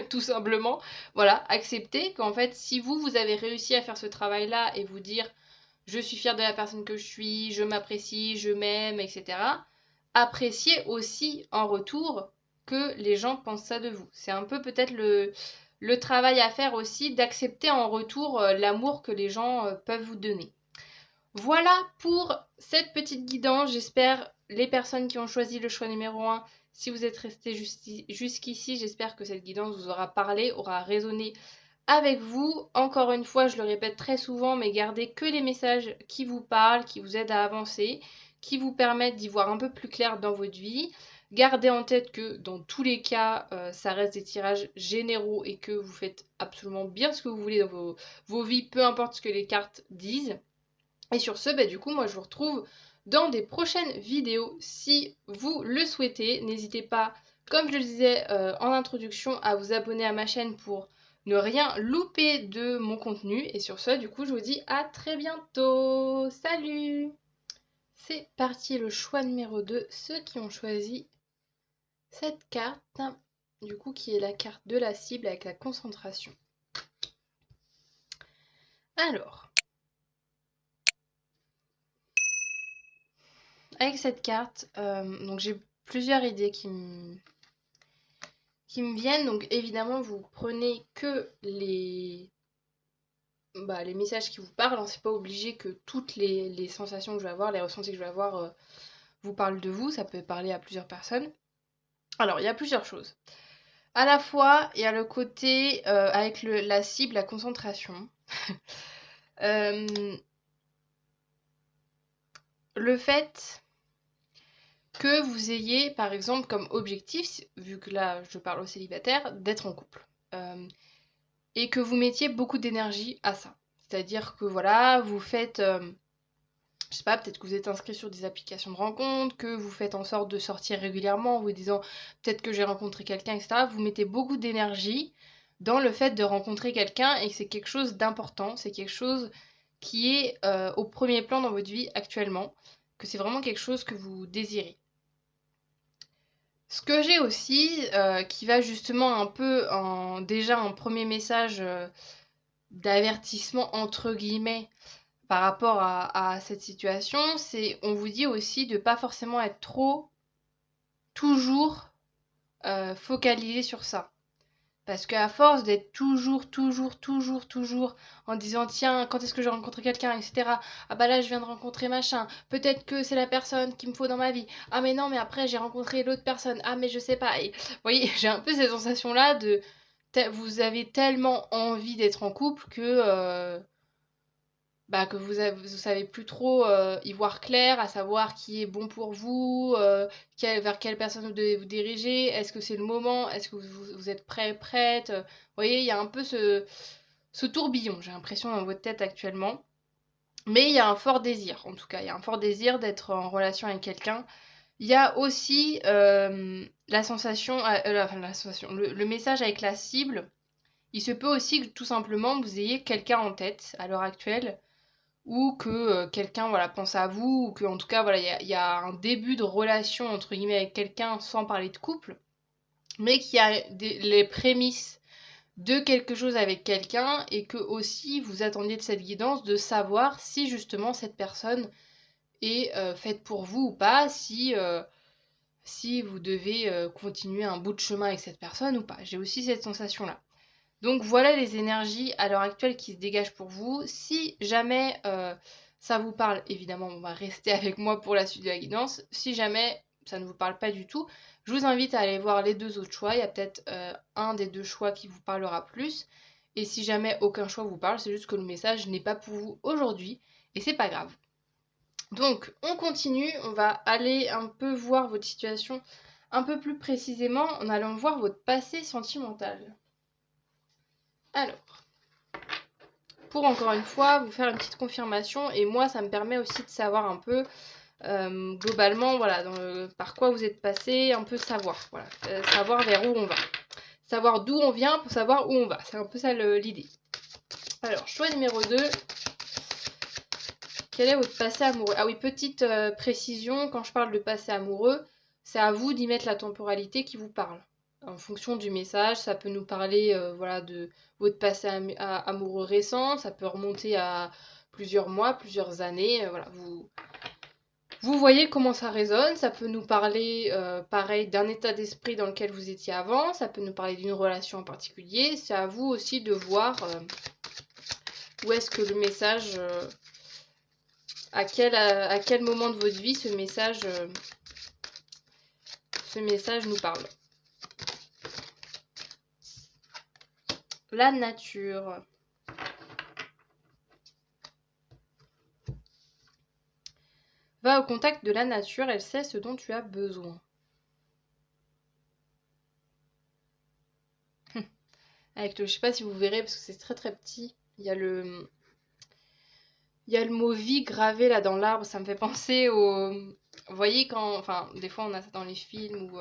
tout simplement. Voilà, accepter qu'en fait, si vous avez réussi à faire ce travail-là et vous dire je suis fière de la personne que je suis, je m'apprécie, je m'aime, etc. Appréciez aussi en retour que les gens pensent ça de vous. C'est un peu peut-être le travail à faire aussi d'accepter en retour l'amour que les gens peuvent vous donner. Voilà pour cette petite guidance. J'espère les personnes qui ont choisi le choix numéro 1, si vous êtes restés jusqu'ici, j'espère que cette guidance vous aura parlé, aura résonné avec vous. Encore une fois, je le répète très souvent, mais gardez que les messages qui vous parlent, qui vous aident à avancer, qui vous permettent d'y voir un peu plus clair dans votre vie. Gardez en tête que dans tous les cas, ça reste des tirages généraux et que vous faites absolument bien ce que vous voulez dans vos vies, peu importe ce que les cartes disent. Et sur ce, bah, du coup, moi je vous retrouve dans des prochaines vidéos si vous le souhaitez. N'hésitez pas, comme je le disais en introduction, à vous abonner à ma chaîne pour ne rien louper de mon contenu. Et sur ce, du coup, je vous dis à très bientôt. Salut! C'est parti, le choix numéro 2. Ceux qui ont choisi cette carte, du coup, qui est la carte de la cible avec la concentration. Alors, avec cette carte, donc j'ai plusieurs idées qui me viennent. Donc évidemment, vous prenez que les messages qui vous parlent. Hein. C'est pas obligé que toutes les sensations que je vais avoir, les ressentis que je vais avoir, vous parlent de vous. Ça peut parler à plusieurs personnes. Alors, il y a plusieurs choses. À la fois, il y a le côté avec la cible, la concentration. Le fait que vous ayez, par exemple, comme objectif, vu que là, je parle aux célibataires, d'être en couple. Et que vous mettiez beaucoup d'énergie à ça. C'est-à-dire que voilà, vous faites, je sais pas, peut-être que vous êtes inscrit sur des applications de rencontres, que vous faites en sorte de sortir régulièrement en vous disant peut-être que j'ai rencontré quelqu'un, etc. Vous mettez beaucoup d'énergie dans le fait de rencontrer quelqu'un et que c'est quelque chose d'important, c'est quelque chose qui est au premier plan dans votre vie actuellement, que c'est vraiment quelque chose que vous désirez. Ce que j'ai aussi, qui va justement un peu déjà un premier message d'avertissement entre guillemets par rapport à cette situation, c'est on vous dit aussi de pas forcément être trop toujours focalisé sur ça. Parce qu'à force d'être toujours en disant tiens, quand est-ce que je vais rencontrer quelqu'un, etc. Ah bah là, je viens de rencontrer machin. Peut-être que c'est la personne qu'il me faut dans ma vie. Ah mais non, mais après, j'ai rencontré l'autre personne. Ah mais je sais pas. Et, vous voyez, j'ai un peu cette sensation-là de... Vous avez tellement envie d'être en couple que vous savez plus trop y voir clair, à savoir qui est bon pour vous, vers quelle personne vous devez vous diriger, est-ce que c'est le moment, est-ce que vous êtes prête. Vous voyez, il y a un peu ce tourbillon, j'ai l'impression, dans votre tête actuellement. Mais il y a un fort désir, en tout cas, il y a un fort désir d'être en relation avec quelqu'un. Il y a aussi la sensation, le message avec la cible. Il se peut aussi que tout simplement vous ayez quelqu'un en tête à l'heure actuelle ou que quelqu'un voilà, pense à vous, ou que en tout cas voilà, il y a un début de relation entre guillemets avec quelqu'un sans parler de couple, mais qu'il y a les prémices de quelque chose avec quelqu'un et que aussi vous attendiez de cette guidance de savoir si justement cette personne est faite pour vous ou pas, si vous devez continuer un bout de chemin avec cette personne ou pas. J'ai aussi cette sensation-là. Donc voilà les énergies à l'heure actuelle qui se dégagent pour vous. Si jamais ça vous parle, évidemment, on va rester avec moi pour la suite de la guidance. Si jamais ça ne vous parle pas du tout, je vous invite à aller voir les 2 autres choix. Il y a peut-être un des 2 choix qui vous parlera plus. Et si jamais aucun choix vous parle, c'est juste que le message n'est pas pour vous aujourd'hui. Et c'est pas grave. Donc, on continue. On va aller un peu voir votre situation un peu plus précisément en allant voir votre passé sentimental. Alors, pour encore une fois vous faire une petite confirmation, et moi ça me permet aussi de savoir un peu globalement voilà par quoi vous êtes passé, un peu savoir, voilà, savoir vers où on va, savoir d'où on vient pour savoir où on va, c'est un peu ça l'idée. Alors choix numéro 2, quel est votre passé amoureux? Ah oui, petite précision, quand je parle de passé amoureux, c'est à vous d'y mettre la temporalité qui vous parle. En fonction du message, ça peut nous parler voilà, de votre passé amoureux récent, ça peut remonter à plusieurs mois, plusieurs années. Voilà, vous voyez comment ça résonne, ça peut nous parler pareil d'un état d'esprit dans lequel vous étiez avant, ça peut nous parler d'une relation en particulier. C'est à vous aussi de voir où est-ce que le message... à quel moment de votre vie ce message nous parle. La nature. Va au contact de la nature, elle sait ce dont tu as besoin. Avec le, je sais pas si vous verrez parce que c'est très très petit. Il y a le mot vie gravé là dans l'arbre. Ça me fait penser au... Vous voyez quand... Enfin, des fois on a ça dans les films ou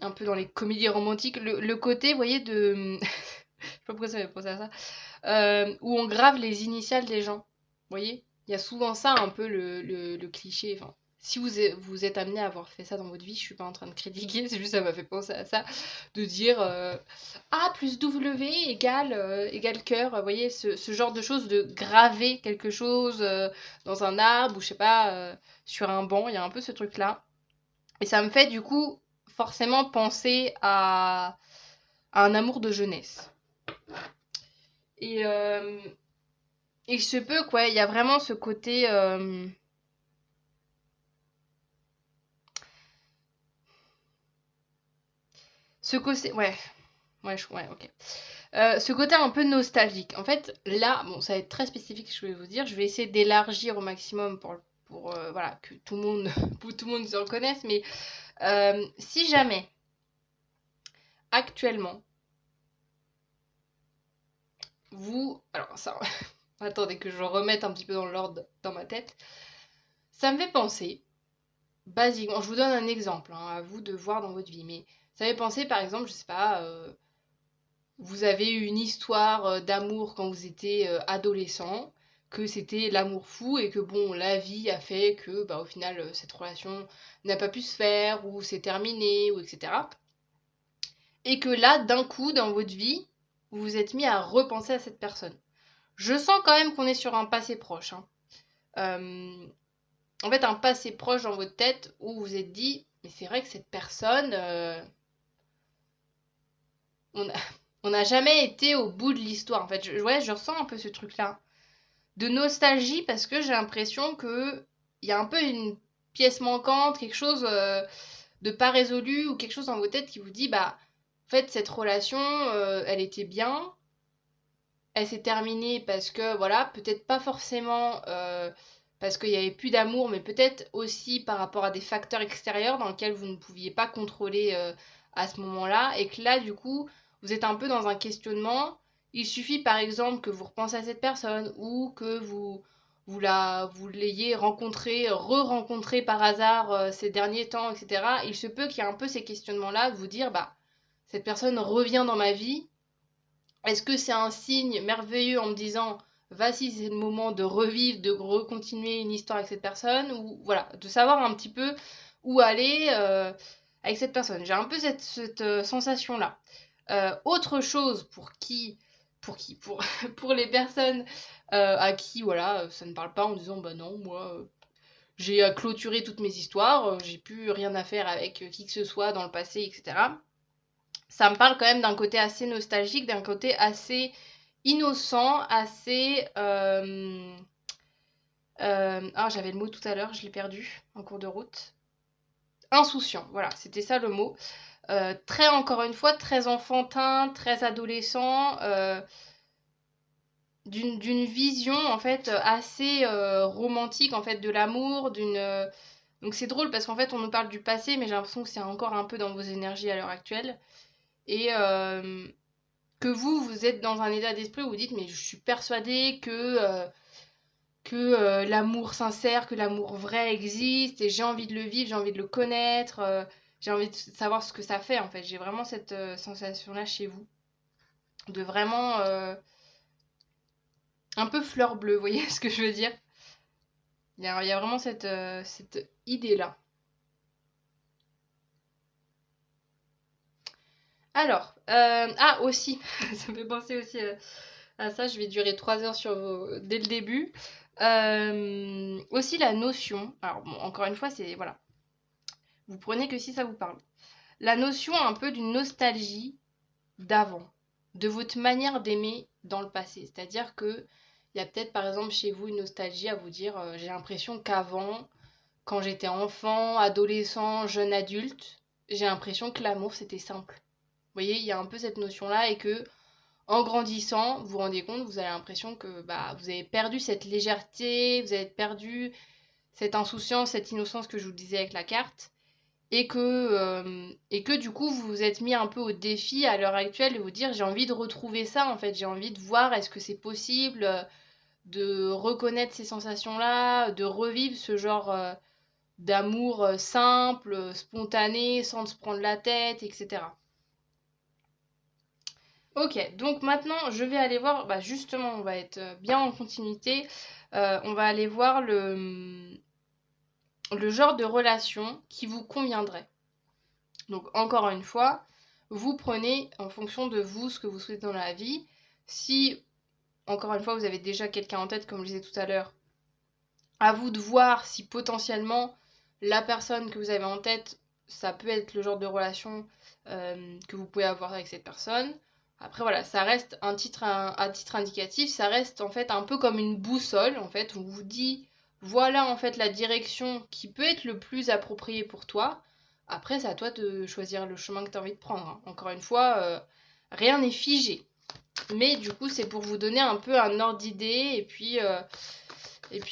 un peu dans les comédies romantiques. Le côté, vous voyez, de... je sais pas pourquoi ça me fait penser à ça. Où on grave les initiales des gens. Vous voyez? Il y a souvent ça, un peu le cliché. Enfin, si vous êtes amené à avoir fait ça dans votre vie, je suis pas en train de critiquer, c'est juste ça m'a fait penser à ça. De dire A plus W égale cœur. Vous voyez, ce genre de choses, de graver quelque chose dans un arbre ou je sais pas, sur un banc. Il y a un peu ce truc-là. Et ça me fait du coup forcément penser à un amour de jeunesse. Et il se peut, quoi, il y a vraiment ce côté... ce côté... Ouais, ok. Ce côté un peu nostalgique. En fait, là, bon, ça va être très spécifique, je vais vous dire. Je vais essayer d'élargir au maximum pour voilà, que tout le monde, pour tout le monde se reconnaisse. Mais si jamais, actuellement, vous... Alors, ça... Attendez que je remette un petit peu dans l'ordre dans ma tête. Ça me fait penser, basiquement, je vous donne un exemple, hein, à vous de voir dans votre vie, mais ça me fait penser, par exemple, je sais pas, vous avez eu une histoire d'amour quand vous étiez adolescent, que c'était l'amour fou et que bon, la vie a fait que, bah, au final, cette relation n'a pas pu se faire ou c'est terminé ou etc. Et que là, d'un coup, dans votre vie, vous vous êtes mis à repenser à cette personne. Je sens quand même qu'on est sur un passé proche, hein. En fait, un passé proche dans votre tête où vous vous êtes dit, mais c'est vrai que cette personne, on n'a jamais été au bout de l'histoire. En fait, je ressens un peu ce truc-là de nostalgie parce que j'ai l'impression que il y a un peu une pièce manquante, quelque chose de pas résolu ou quelque chose dans vos têtes qui vous dit, bah, en fait, cette relation, elle était bien, elle s'est terminée parce que, voilà, peut-être pas forcément parce qu'il n'y avait plus d'amour, mais peut-être aussi par rapport à des facteurs extérieurs dans lesquels vous ne pouviez pas contrôler à ce moment-là, et que là, du coup, vous êtes un peu dans un questionnement. Il suffit, par exemple, que vous repensiez à cette personne ou que vous l'ayez rencontrée, re-rencontrée par hasard ces derniers temps, etc. Il se peut qu'il y ait un peu ces questionnements-là, de vous dire, bah, cette personne revient dans ma vie. Est-ce que c'est un signe merveilleux en me disant, voici, c'est le moment de revivre, de recontinuer une histoire avec cette personne, ou voilà, de savoir un petit peu où aller avec cette personne. J'ai un peu cette sensation-là. Autre chose pour les personnes à qui, voilà, ça ne parle pas en disant, bah non, moi, j'ai clôturé toutes mes histoires, j'ai plus rien à faire avec qui que ce soit dans le passé, etc. Ça me parle quand même d'un côté assez nostalgique, d'un côté assez innocent, assez Ah, j'avais le mot tout à l'heure, je l'ai perdu en cours de route. Insouciant, voilà, c'était ça le mot. Très, encore une fois, très enfantin, très adolescent, d'une vision en fait assez romantique en fait de l'amour, donc c'est drôle parce qu'en fait on nous parle du passé, mais j'ai l'impression que c'est encore un peu dans vos énergies à l'heure actuelle. Et que vous êtes dans un état d'esprit où vous dites mais je suis persuadée que l'amour sincère, que l'amour vrai existe et j'ai envie de le vivre, j'ai envie de le connaître, j'ai envie de savoir ce que ça fait en fait. J'ai vraiment cette sensation-là chez vous, de vraiment un peu fleur bleue, vous voyez ce que je veux dire? Il y a vraiment cette idée-là. Alors, ah aussi, ça me fait penser aussi à ça, je vais durer 3 heures dès le début. Aussi la notion, alors bon, encore une fois, c'est, voilà, vous prenez que si ça vous parle. La notion un peu d'une nostalgie d'avant, de votre manière d'aimer dans le passé. C'est-à-dire que il y a peut-être par exemple chez vous une nostalgie à vous dire, j'ai l'impression qu'avant, quand j'étais enfant, adolescent, jeune adulte, j'ai l'impression que l'amour c'était simple. Vous voyez, il y a un peu cette notion-là et que en grandissant, vous vous rendez compte, vous avez l'impression que bah, vous avez perdu cette légèreté, vous avez perdu cette insouciance, cette innocence que je vous disais avec la carte, et que du coup vous vous êtes mis un peu au défi à l'heure actuelle de vous dire j'ai envie de retrouver ça en fait, j'ai envie de voir est-ce que c'est possible de reconnaître ces sensations-là, de revivre ce genre d'amour simple, spontané, sans se prendre la tête, etc. Ok, donc maintenant je vais aller voir, bah justement on va être bien en continuité. On va aller voir le genre de relation qui vous conviendrait. Donc encore une fois, vous prenez en fonction de vous ce que vous souhaitez dans la vie. Si, encore une fois, vous avez déjà quelqu'un en tête, comme je disais tout à l'heure, à vous de voir si potentiellement la personne que vous avez en tête, ça peut être le genre de relation que vous pouvez avoir avec cette personne. Après voilà, ça reste un titre indicatif, ça reste en fait un peu comme une boussole en fait, où on vous dit voilà en fait la direction qui peut être le plus appropriée pour toi. Après c'est à toi de choisir le chemin que tu as envie de prendre, hein. Encore une fois, rien n'est figé. Mais du coup c'est pour vous donner un peu un ordre d'idée et puis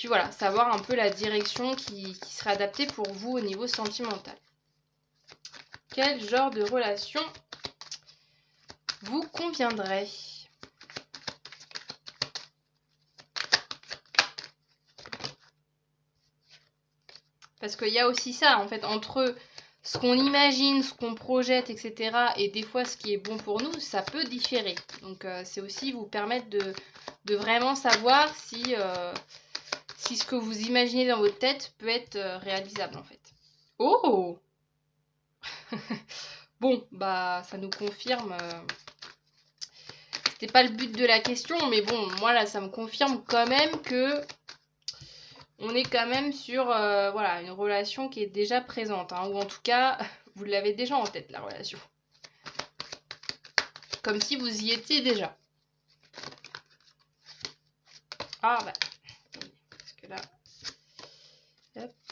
voilà, savoir un peu la direction qui sera adaptée pour vous au niveau sentimental. Quel genre de relation vous conviendrait? Parce qu'il y a aussi ça, en fait, entre ce qu'on imagine, ce qu'on projette, etc. et des fois ce qui est bon pour nous, ça peut différer. Donc c'est aussi vous permettre de vraiment savoir si ce que vous imaginez dans votre tête peut être réalisable, en fait. Oh! Bon, bah ça nous confirme. C'était pas le but de la question, mais bon, moi là, ça me confirme quand même que on est quand même sur voilà, une relation qui est déjà présente, hein, ou en tout cas, vous l'avez déjà en tête, la relation. Comme si vous y étiez déjà. Ah bah, attendez, parce que là...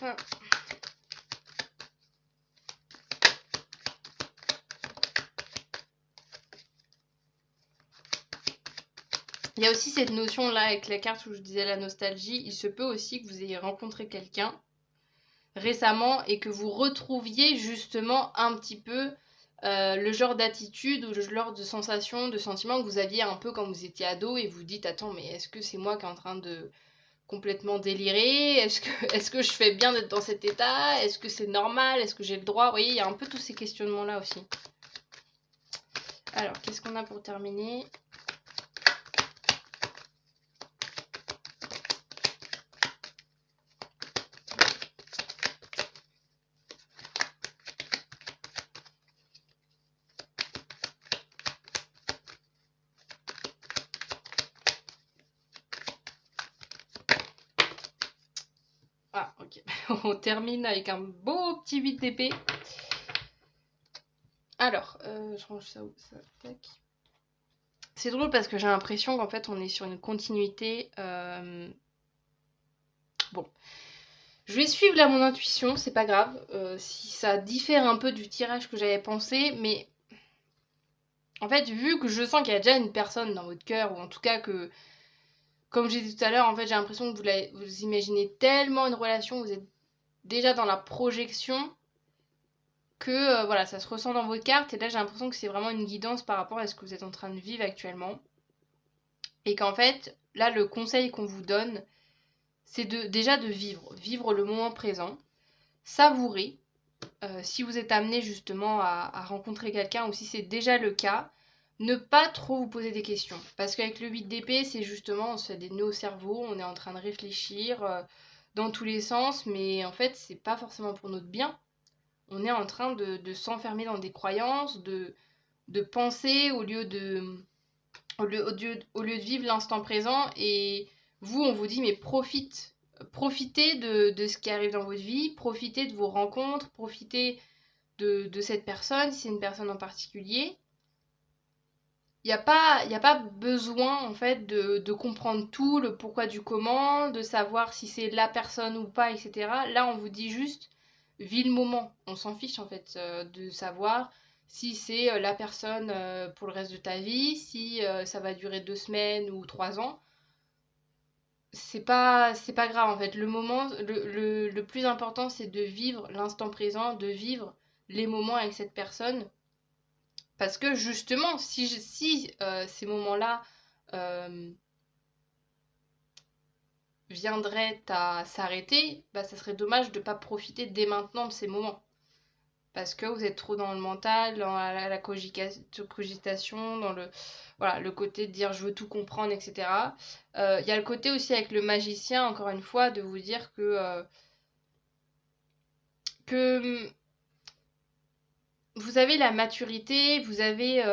Hop. Il y a aussi cette notion-là avec la carte où je disais la nostalgie. Il se peut aussi que vous ayez rencontré quelqu'un récemment et que vous retrouviez justement un petit peu le genre d'attitude ou le genre de sensation, de sentiment que vous aviez un peu quand vous étiez ado et vous dites attends mais est-ce que c'est moi qui est en train de complètement délirer? Est-ce que je fais bien d'être dans cet état? Est-ce que c'est normal? Est-ce que j'ai le droit? Vous voyez, il y a un peu tous ces questionnements là aussi. Alors, qu'est-ce qu'on a pour terminer? Ah, ok. On termine avec un beau petit 8 d'épée. Alors, je range ça où ça? Tac. C'est drôle parce que j'ai l'impression qu'en fait, on est sur une continuité Bon. Je vais suivre là mon intuition, c'est pas grave. Si ça diffère un peu du tirage que j'avais pensé, mais en fait, vu que je sens qu'il y a déjà une personne dans votre cœur, ou en tout cas que, comme j'ai dit tout à l'heure, en fait, j'ai l'impression que vous imaginez tellement une relation, vous êtes déjà dans la projection, que voilà, ça se ressent dans votre carte. Et là, j'ai l'impression que c'est vraiment une guidance par rapport à ce que vous êtes en train de vivre actuellement. Et qu'en fait, là, le conseil qu'on vous donne, c'est déjà de vivre le moment présent, savourer. Si vous êtes amené justement à rencontrer quelqu'un, ou si c'est déjà le cas, ne pas trop vous poser des questions. Parce qu'avec le 8 d'épée, c'est justement, on se fait des nœuds au cerveau, on est en train de réfléchir dans tous les sens, mais en fait, c'est pas forcément pour notre bien. On est en train de s'enfermer dans des croyances, de penser au lieu de vivre l'instant présent. Et vous, on vous dit, mais profitez de ce qui arrive dans votre vie, profitez de vos rencontres, profitez de cette personne, si c'est une personne en particulier. Il n'y a pas besoin en fait de comprendre tout, le pourquoi du comment, de savoir si c'est la personne ou pas, etc. Là, on vous dit juste, vis le moment. On s'en fiche en fait de savoir si c'est la personne pour le reste de ta vie, si ça va durer 2 semaines ou 3 ans. C'est pas grave en fait. Le moment, le plus important, c'est de vivre l'instant présent, de vivre les moments avec cette personne. Parce que justement, si ces moments-là viendraient à s'arrêter, bah, ça serait dommage de ne pas profiter dès maintenant de ces moments. Parce que vous êtes trop dans le mental, dans la cogitation, dans voilà, le côté de dire je veux tout comprendre, etc. Il y a le côté aussi avec le magicien, encore une fois, de vous dire que vous avez la maturité, vous avez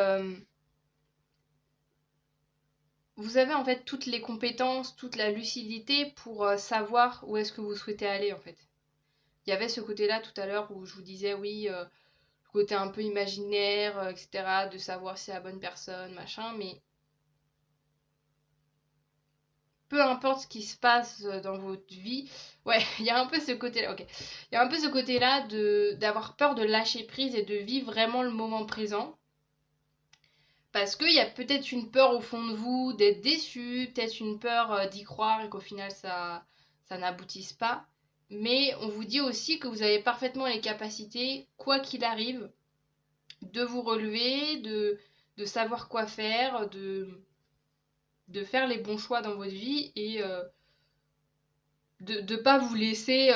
en fait toutes les compétences, toute la lucidité pour savoir où est-ce que vous souhaitez aller en fait. Il y avait ce côté-là tout à l'heure où je vous disais oui, le côté un peu imaginaire, etc., de savoir si c'est la bonne personne, machin, mais peu importe ce qui se passe dans votre vie, ouais, il y a un peu ce côté-là, ok. Il y a un peu ce côté-là d'avoir peur de lâcher prise et de vivre vraiment le moment présent. Parce qu'il y a peut-être une peur au fond de vous d'être déçu, peut-être une peur d'y croire et qu'au final ça n'aboutisse pas. Mais on vous dit aussi que vous avez parfaitement les capacités, quoi qu'il arrive, de vous relever, de savoir quoi faire, de faire les bons choix dans votre vie et de ne pas vous laisser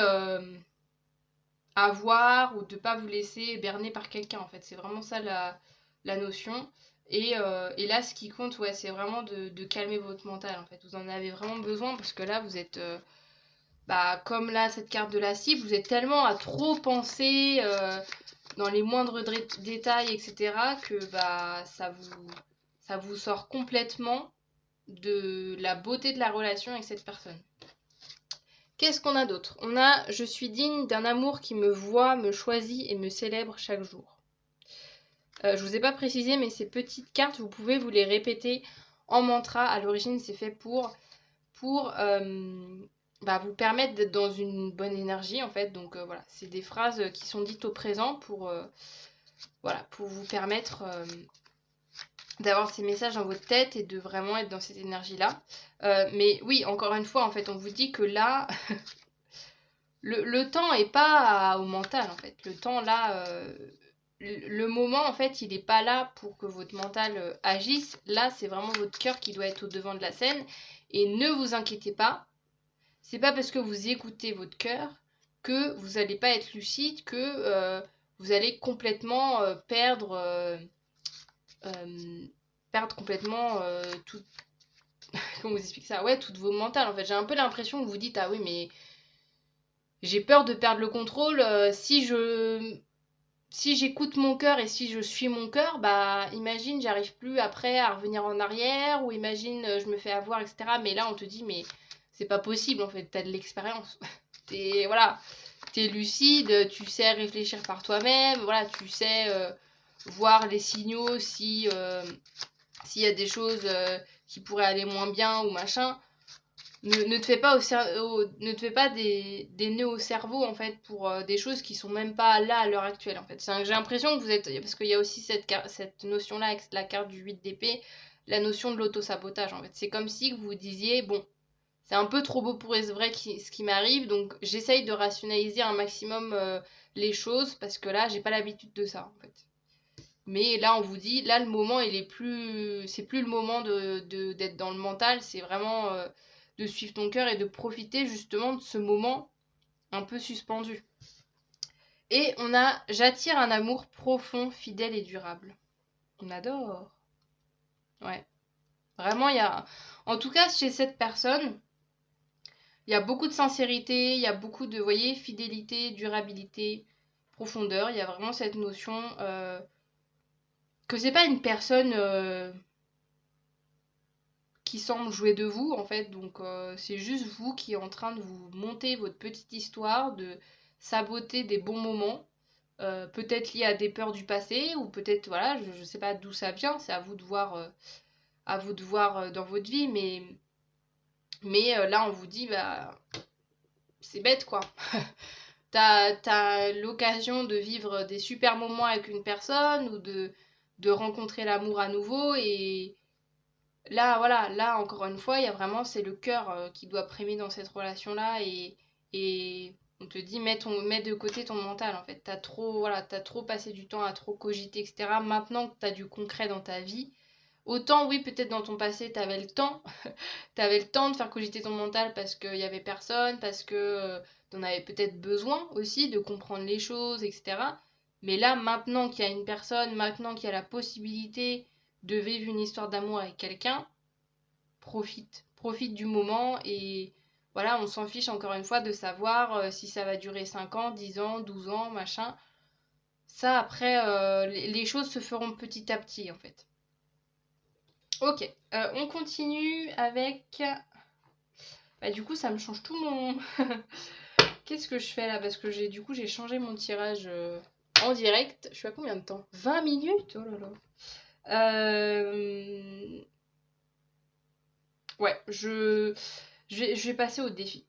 avoir ou de ne pas vous laisser berner par quelqu'un en fait. C'est vraiment ça la notion. Et là, ce qui compte, ouais, c'est vraiment de calmer votre mental, en fait. Vous en avez vraiment besoin parce que là, vous êtes, bah, comme là, cette carte de la cible, vous êtes tellement à trop penser dans les moindres détails, etc., que bah, ça vous sort complètement de la beauté de la relation avec cette personne. Qu'est-ce qu'on a d'autre? On a « Je suis digne d'un amour qui me voit, me choisit et me célèbre chaque jour ». Je vous ai pas précisé, mais ces petites cartes, vous pouvez vous les répéter en mantra. À l'origine, c'est fait pour bah, vous permettre d'être dans une bonne énergie, en fait. Donc voilà, c'est des phrases qui sont dites au présent voilà, pour vous permettre d'avoir ces messages dans votre tête et de vraiment être dans cette énergie-là. Mais oui, encore une fois, en fait, on vous dit que là, le temps est pas au mental, en fait. Le temps, là... le moment, en fait, il n'est pas là pour que votre mental agisse. Là, c'est vraiment votre cœur qui doit être au devant de la scène. Et ne vous inquiétez pas, c'est pas parce que vous écoutez votre cœur que vous n'allez pas être lucide, que vous allez complètement perdre complètement tout. Comment vous expliquer ça? Ouais, toutes vos mentales. En fait, j'ai un peu l'impression que vous dites ah oui, mais j'ai peur de perdre le contrôle si j'écoute mon cœur et si je suis mon cœur, bah imagine j'arrive plus après à revenir en arrière, ou imagine je me fais avoir, etc. Mais là on te dit mais c'est pas possible en fait, t'as de l'expérience. Voilà, t'es lucide, tu sais réfléchir par toi-même, voilà, tu sais voir les signaux s'il y a des choses qui pourraient aller moins bien ou machin. ne te fais pas, ne te fais pas des nœuds au cerveau, en fait, pour des choses qui sont même pas là à l'heure actuelle, en fait. J'ai l'impression que vous êtes... Parce qu'il y a aussi cette notion-là avec la carte du 8 d'épée, la notion de l'auto-sabotage, en fait. C'est comme si vous disiez, bon, c'est un peu trop beau pour être vrai ce qui m'arrive, donc j'essaye de rationaliser un maximum les choses, parce que là, j'ai pas l'habitude de ça, en fait. Mais là, on vous dit, là, le moment, il est plus... C'est plus le moment d'être dans le mental, c'est vraiment de suivre ton cœur et de profiter justement de ce moment un peu suspendu. Et on a « J'attire un amour profond, fidèle et durable ». On adore. Ouais. Vraiment, il y a... En tout cas, chez cette personne, il y a beaucoup de sincérité, il y a beaucoup de, vous voyez, fidélité, durabilité, profondeur. Il y a vraiment cette notion que c'est pas une personne qui semble jouer de vous, en fait. Donc, c'est juste vous qui êtes en train de vous monter votre petite histoire, de saboter des bons moments, peut-être liés à des peurs du passé, ou peut-être, voilà, je sais pas d'où ça vient, c'est à vous de voir, dans votre vie, mais là, on vous dit, bah, c'est bête, quoi. T'as l'occasion de vivre des super moments avec une personne, ou de rencontrer l'amour à nouveau, et là, voilà, là, encore une fois, il y a vraiment, c'est le cœur qui doit primer dans cette relation-là, et on te dit, mets de côté ton mental, en fait. T'as trop passé du temps à trop cogiter, etc. Maintenant que t'as du concret dans ta vie, autant, oui, peut-être dans ton passé, t'avais le temps, t'avais le temps de faire cogiter ton mental parce qu'il y avait personne, parce que t'en avais peut-être besoin aussi de comprendre les choses, etc. Mais là, maintenant qu'il y a une personne, maintenant qu'il y a la possibilité de vivre une histoire d'amour avec quelqu'un, profite du moment, et voilà, on s'en fiche encore une fois de savoir si ça va durer 5 ans, 10 ans, 12 ans, machin. Ça, après, les choses se feront petit à petit, en fait. Ok, on continue avec... Bah du coup, ça me change tout mon... Qu'est-ce que je fais là? Parce que du coup, j'ai changé mon tirage en direct. Je suis à combien de temps? 20 minutes? Oh là là. Ouais, je vais passer au défi.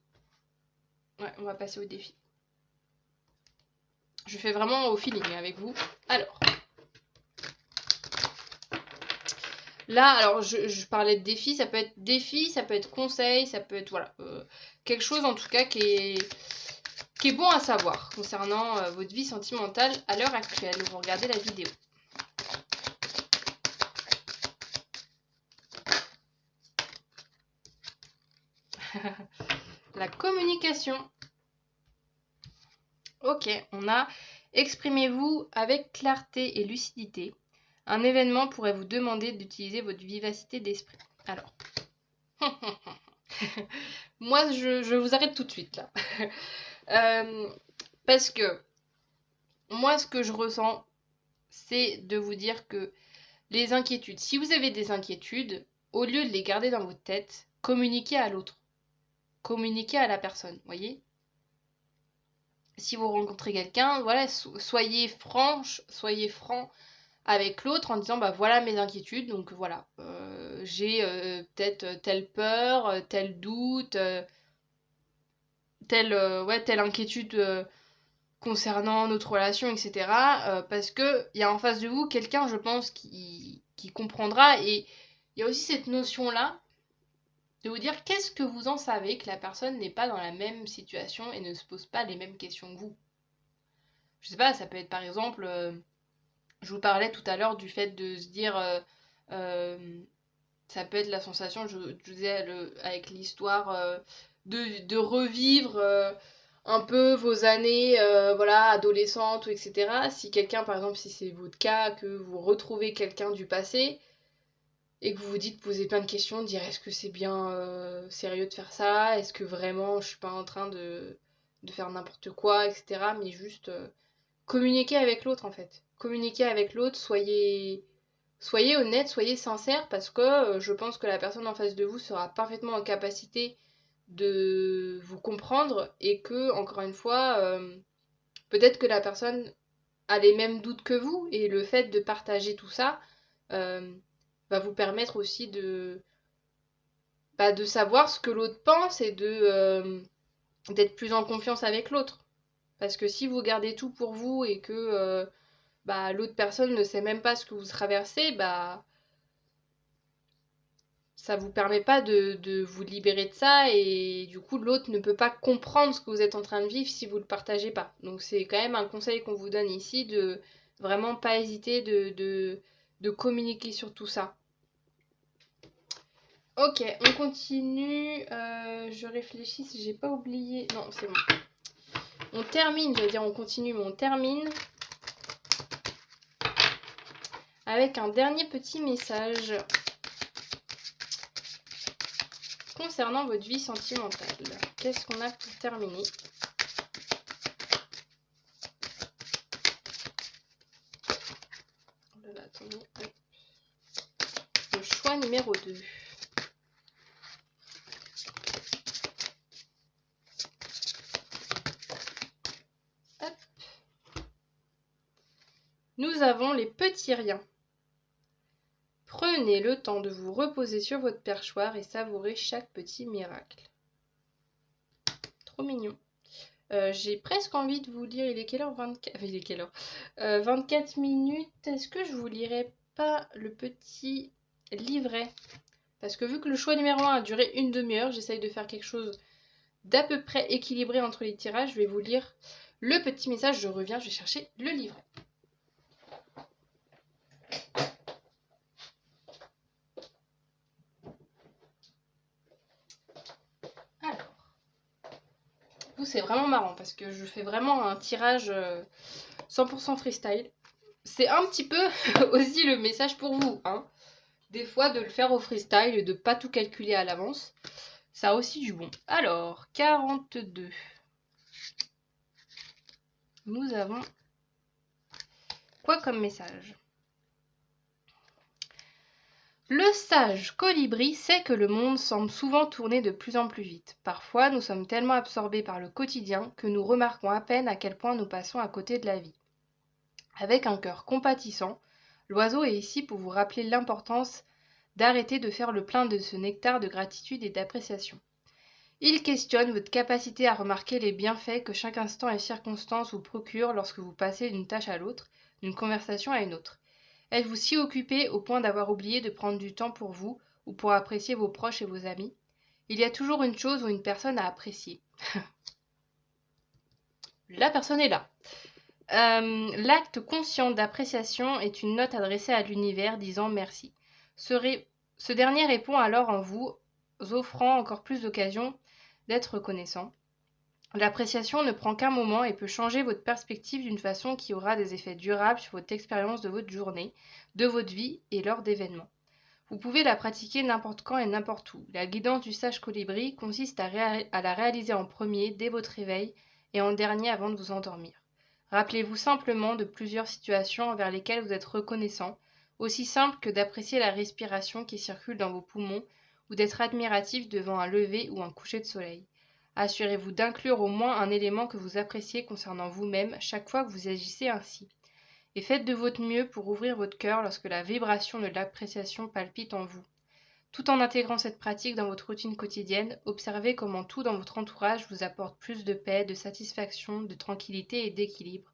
Ouais, on va passer au défi. Je fais vraiment au feeling avec vous. Alors. Là, alors je parlais de défi, ça peut être conseil, ça peut être, voilà, quelque chose en tout cas qui est bon à savoir concernant votre vie sentimentale à l'heure actuelle. Vous regardez la vidéo. La communication. Ok, on a « Exprimez-vous avec clarté et lucidité. Un événement pourrait vous demander d'utiliser votre vivacité d'esprit. » Alors, moi je vous arrête tout de suite là. Parce que moi ce que je ressens, c'est de vous dire que les inquiétudes, si vous avez des inquiétudes, au lieu de les garder dans votre tête, communiquez à l'autre. Communiquez à la personne, voyez. Si vous rencontrez quelqu'un, voilà, soyez franc avec l'autre en disant, bah voilà mes inquiétudes, donc voilà, j'ai peut-être telle peur, tel doute, telle inquiétude concernant notre relation, etc. Parce qu'il y a en face de vous quelqu'un, je pense, qui comprendra. Et il y a aussi cette notion-là de vous dire qu'est-ce que vous en savez que la personne n'est pas dans la même situation et ne se pose pas les mêmes questions que vous. Je sais pas, ça peut être par exemple, je vous parlais tout à l'heure du fait de se dire, ça peut être la sensation, je disais avec l'histoire de revivre un peu vos années voilà, adolescentes, ou etc. Si quelqu'un, par exemple, si c'est votre cas, que vous retrouvez quelqu'un du passé et que vous vous dites, poser plein de questions, dire est-ce que c'est bien sérieux de faire ça, est-ce que vraiment je suis pas en train de faire n'importe quoi, etc. Mais juste communiquer avec l'autre, en fait. Communiquer avec l'autre, soyez honnête, soyez sincère, parce que je pense que la personne en face de vous sera parfaitement en capacité de vous comprendre, et que, encore une fois, peut-être que la personne a les mêmes doutes que vous, et le fait de partager tout ça va vous permettre aussi de savoir ce que l'autre pense et d'être plus en confiance avec l'autre. Parce que si vous gardez tout pour vous et que l'autre personne ne sait même pas ce que vous traversez, ça vous permet pas de vous libérer de ça et du coup l'autre ne peut pas comprendre ce que vous êtes en train de vivre si vous le partagez pas. Donc c'est quand même un conseil qu'on vous donne ici de vraiment pas hésiter de communiquer sur tout ça. Ok, on continue. Je réfléchis si j'ai pas oublié. Non, c'est bon. On termine, j'allais dire on continue, mais on termine avec un dernier petit message concernant votre vie sentimentale. Qu'est-ce qu'on a pour terminer? Attendez. Le choix numéro 2. Hop. Nous avons les petits riens. Prenez le temps de vous reposer sur votre perchoir et savourer chaque petit miracle. Trop mignon. J'ai presque envie de vous lire, il est quelle heure 24... il est quelle heure 24 minutes. Est-ce que je vous lirai pas le petit livret? Parce que vu que le choix numéro 1 a duré une demi-heure, j'essaye de faire quelque chose d'à peu près équilibré entre les tirages. Je vais vous lire le petit message, je reviens, je vais chercher le livret. C'est vraiment marrant parce que je fais vraiment un tirage 100% freestyle. C'est un petit peu aussi le message pour vous, hein. Des fois de le faire au freestyle et de pas tout calculer à l'avance, ça a aussi du bon. Alors, 42. Nous avons quoi comme message? Le sage colibri sait que le monde semble souvent tourner de plus en plus vite. Parfois, nous sommes tellement absorbés par le quotidien que nous remarquons à peine à quel point nous passons à côté de la vie. Avec un cœur compatissant, l'oiseau est ici pour vous rappeler l'importance d'arrêter de faire le plein de ce nectar de gratitude et d'appréciation. Il questionne votre capacité à remarquer les bienfaits que chaque instant et circonstance vous procure lorsque vous passez d'une tâche à l'autre, d'une conversation à une autre. Êtes-vous si occupé au point d'avoir oublié de prendre du temps pour vous ou pour apprécier vos proches et vos amis? Il y a toujours une chose ou une personne à apprécier. La personne est là. L'acte conscient d'appréciation est une note adressée à l'univers disant merci. Ce dernier répond alors en vous offrant encore plus d'occasions d'être reconnaissant. L'appréciation ne prend qu'un moment et peut changer votre perspective d'une façon qui aura des effets durables sur votre expérience de votre journée, de votre vie et lors d'événements. Vous pouvez la pratiquer n'importe quand et n'importe où. La guidance du sage colibri consiste à la réaliser en premier dès votre réveil et en dernier avant de vous endormir. Rappelez-vous simplement de plusieurs situations envers lesquelles vous êtes reconnaissant, aussi simple que d'apprécier la respiration qui circule dans vos poumons ou d'être admiratif devant un lever ou un coucher de soleil. Assurez-vous d'inclure au moins un élément que vous appréciez concernant vous-même chaque fois que vous agissez ainsi. Et faites de votre mieux pour ouvrir votre cœur lorsque la vibration de l'appréciation palpite en vous. Tout en intégrant cette pratique dans votre routine quotidienne, observez comment tout dans votre entourage vous apporte plus de paix, de satisfaction, de tranquillité et d'équilibre.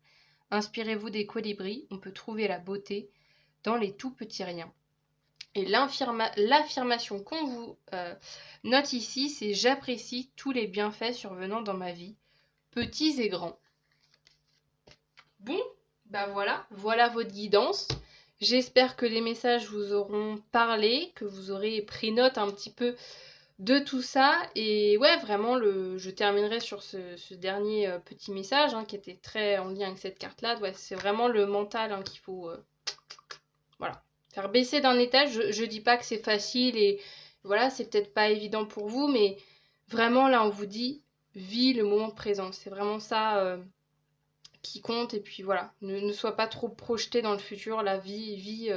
Inspirez-vous des colibris, on peut trouver la beauté dans les tout petits riens. Et l'affirmation qu'on vous note ici, c'est « J'apprécie tous les bienfaits survenant dans ma vie, petits et grands ». Bon, voilà votre guidance. J'espère que les messages vous auront parlé, que vous aurez pris note un petit peu de tout ça. Et ouais, vraiment, je terminerai sur ce dernier petit message qui était très en lien avec cette carte-là. Ouais, c'est vraiment le mental qu'il faut... voilà. Faire baisser d'un étage, je dis pas que c'est facile et voilà, c'est peut-être pas évident pour vous, mais vraiment là on vous dit, vis le moment présent. C'est vraiment ça qui compte et puis voilà, ne sois pas trop projeté dans le futur, la vie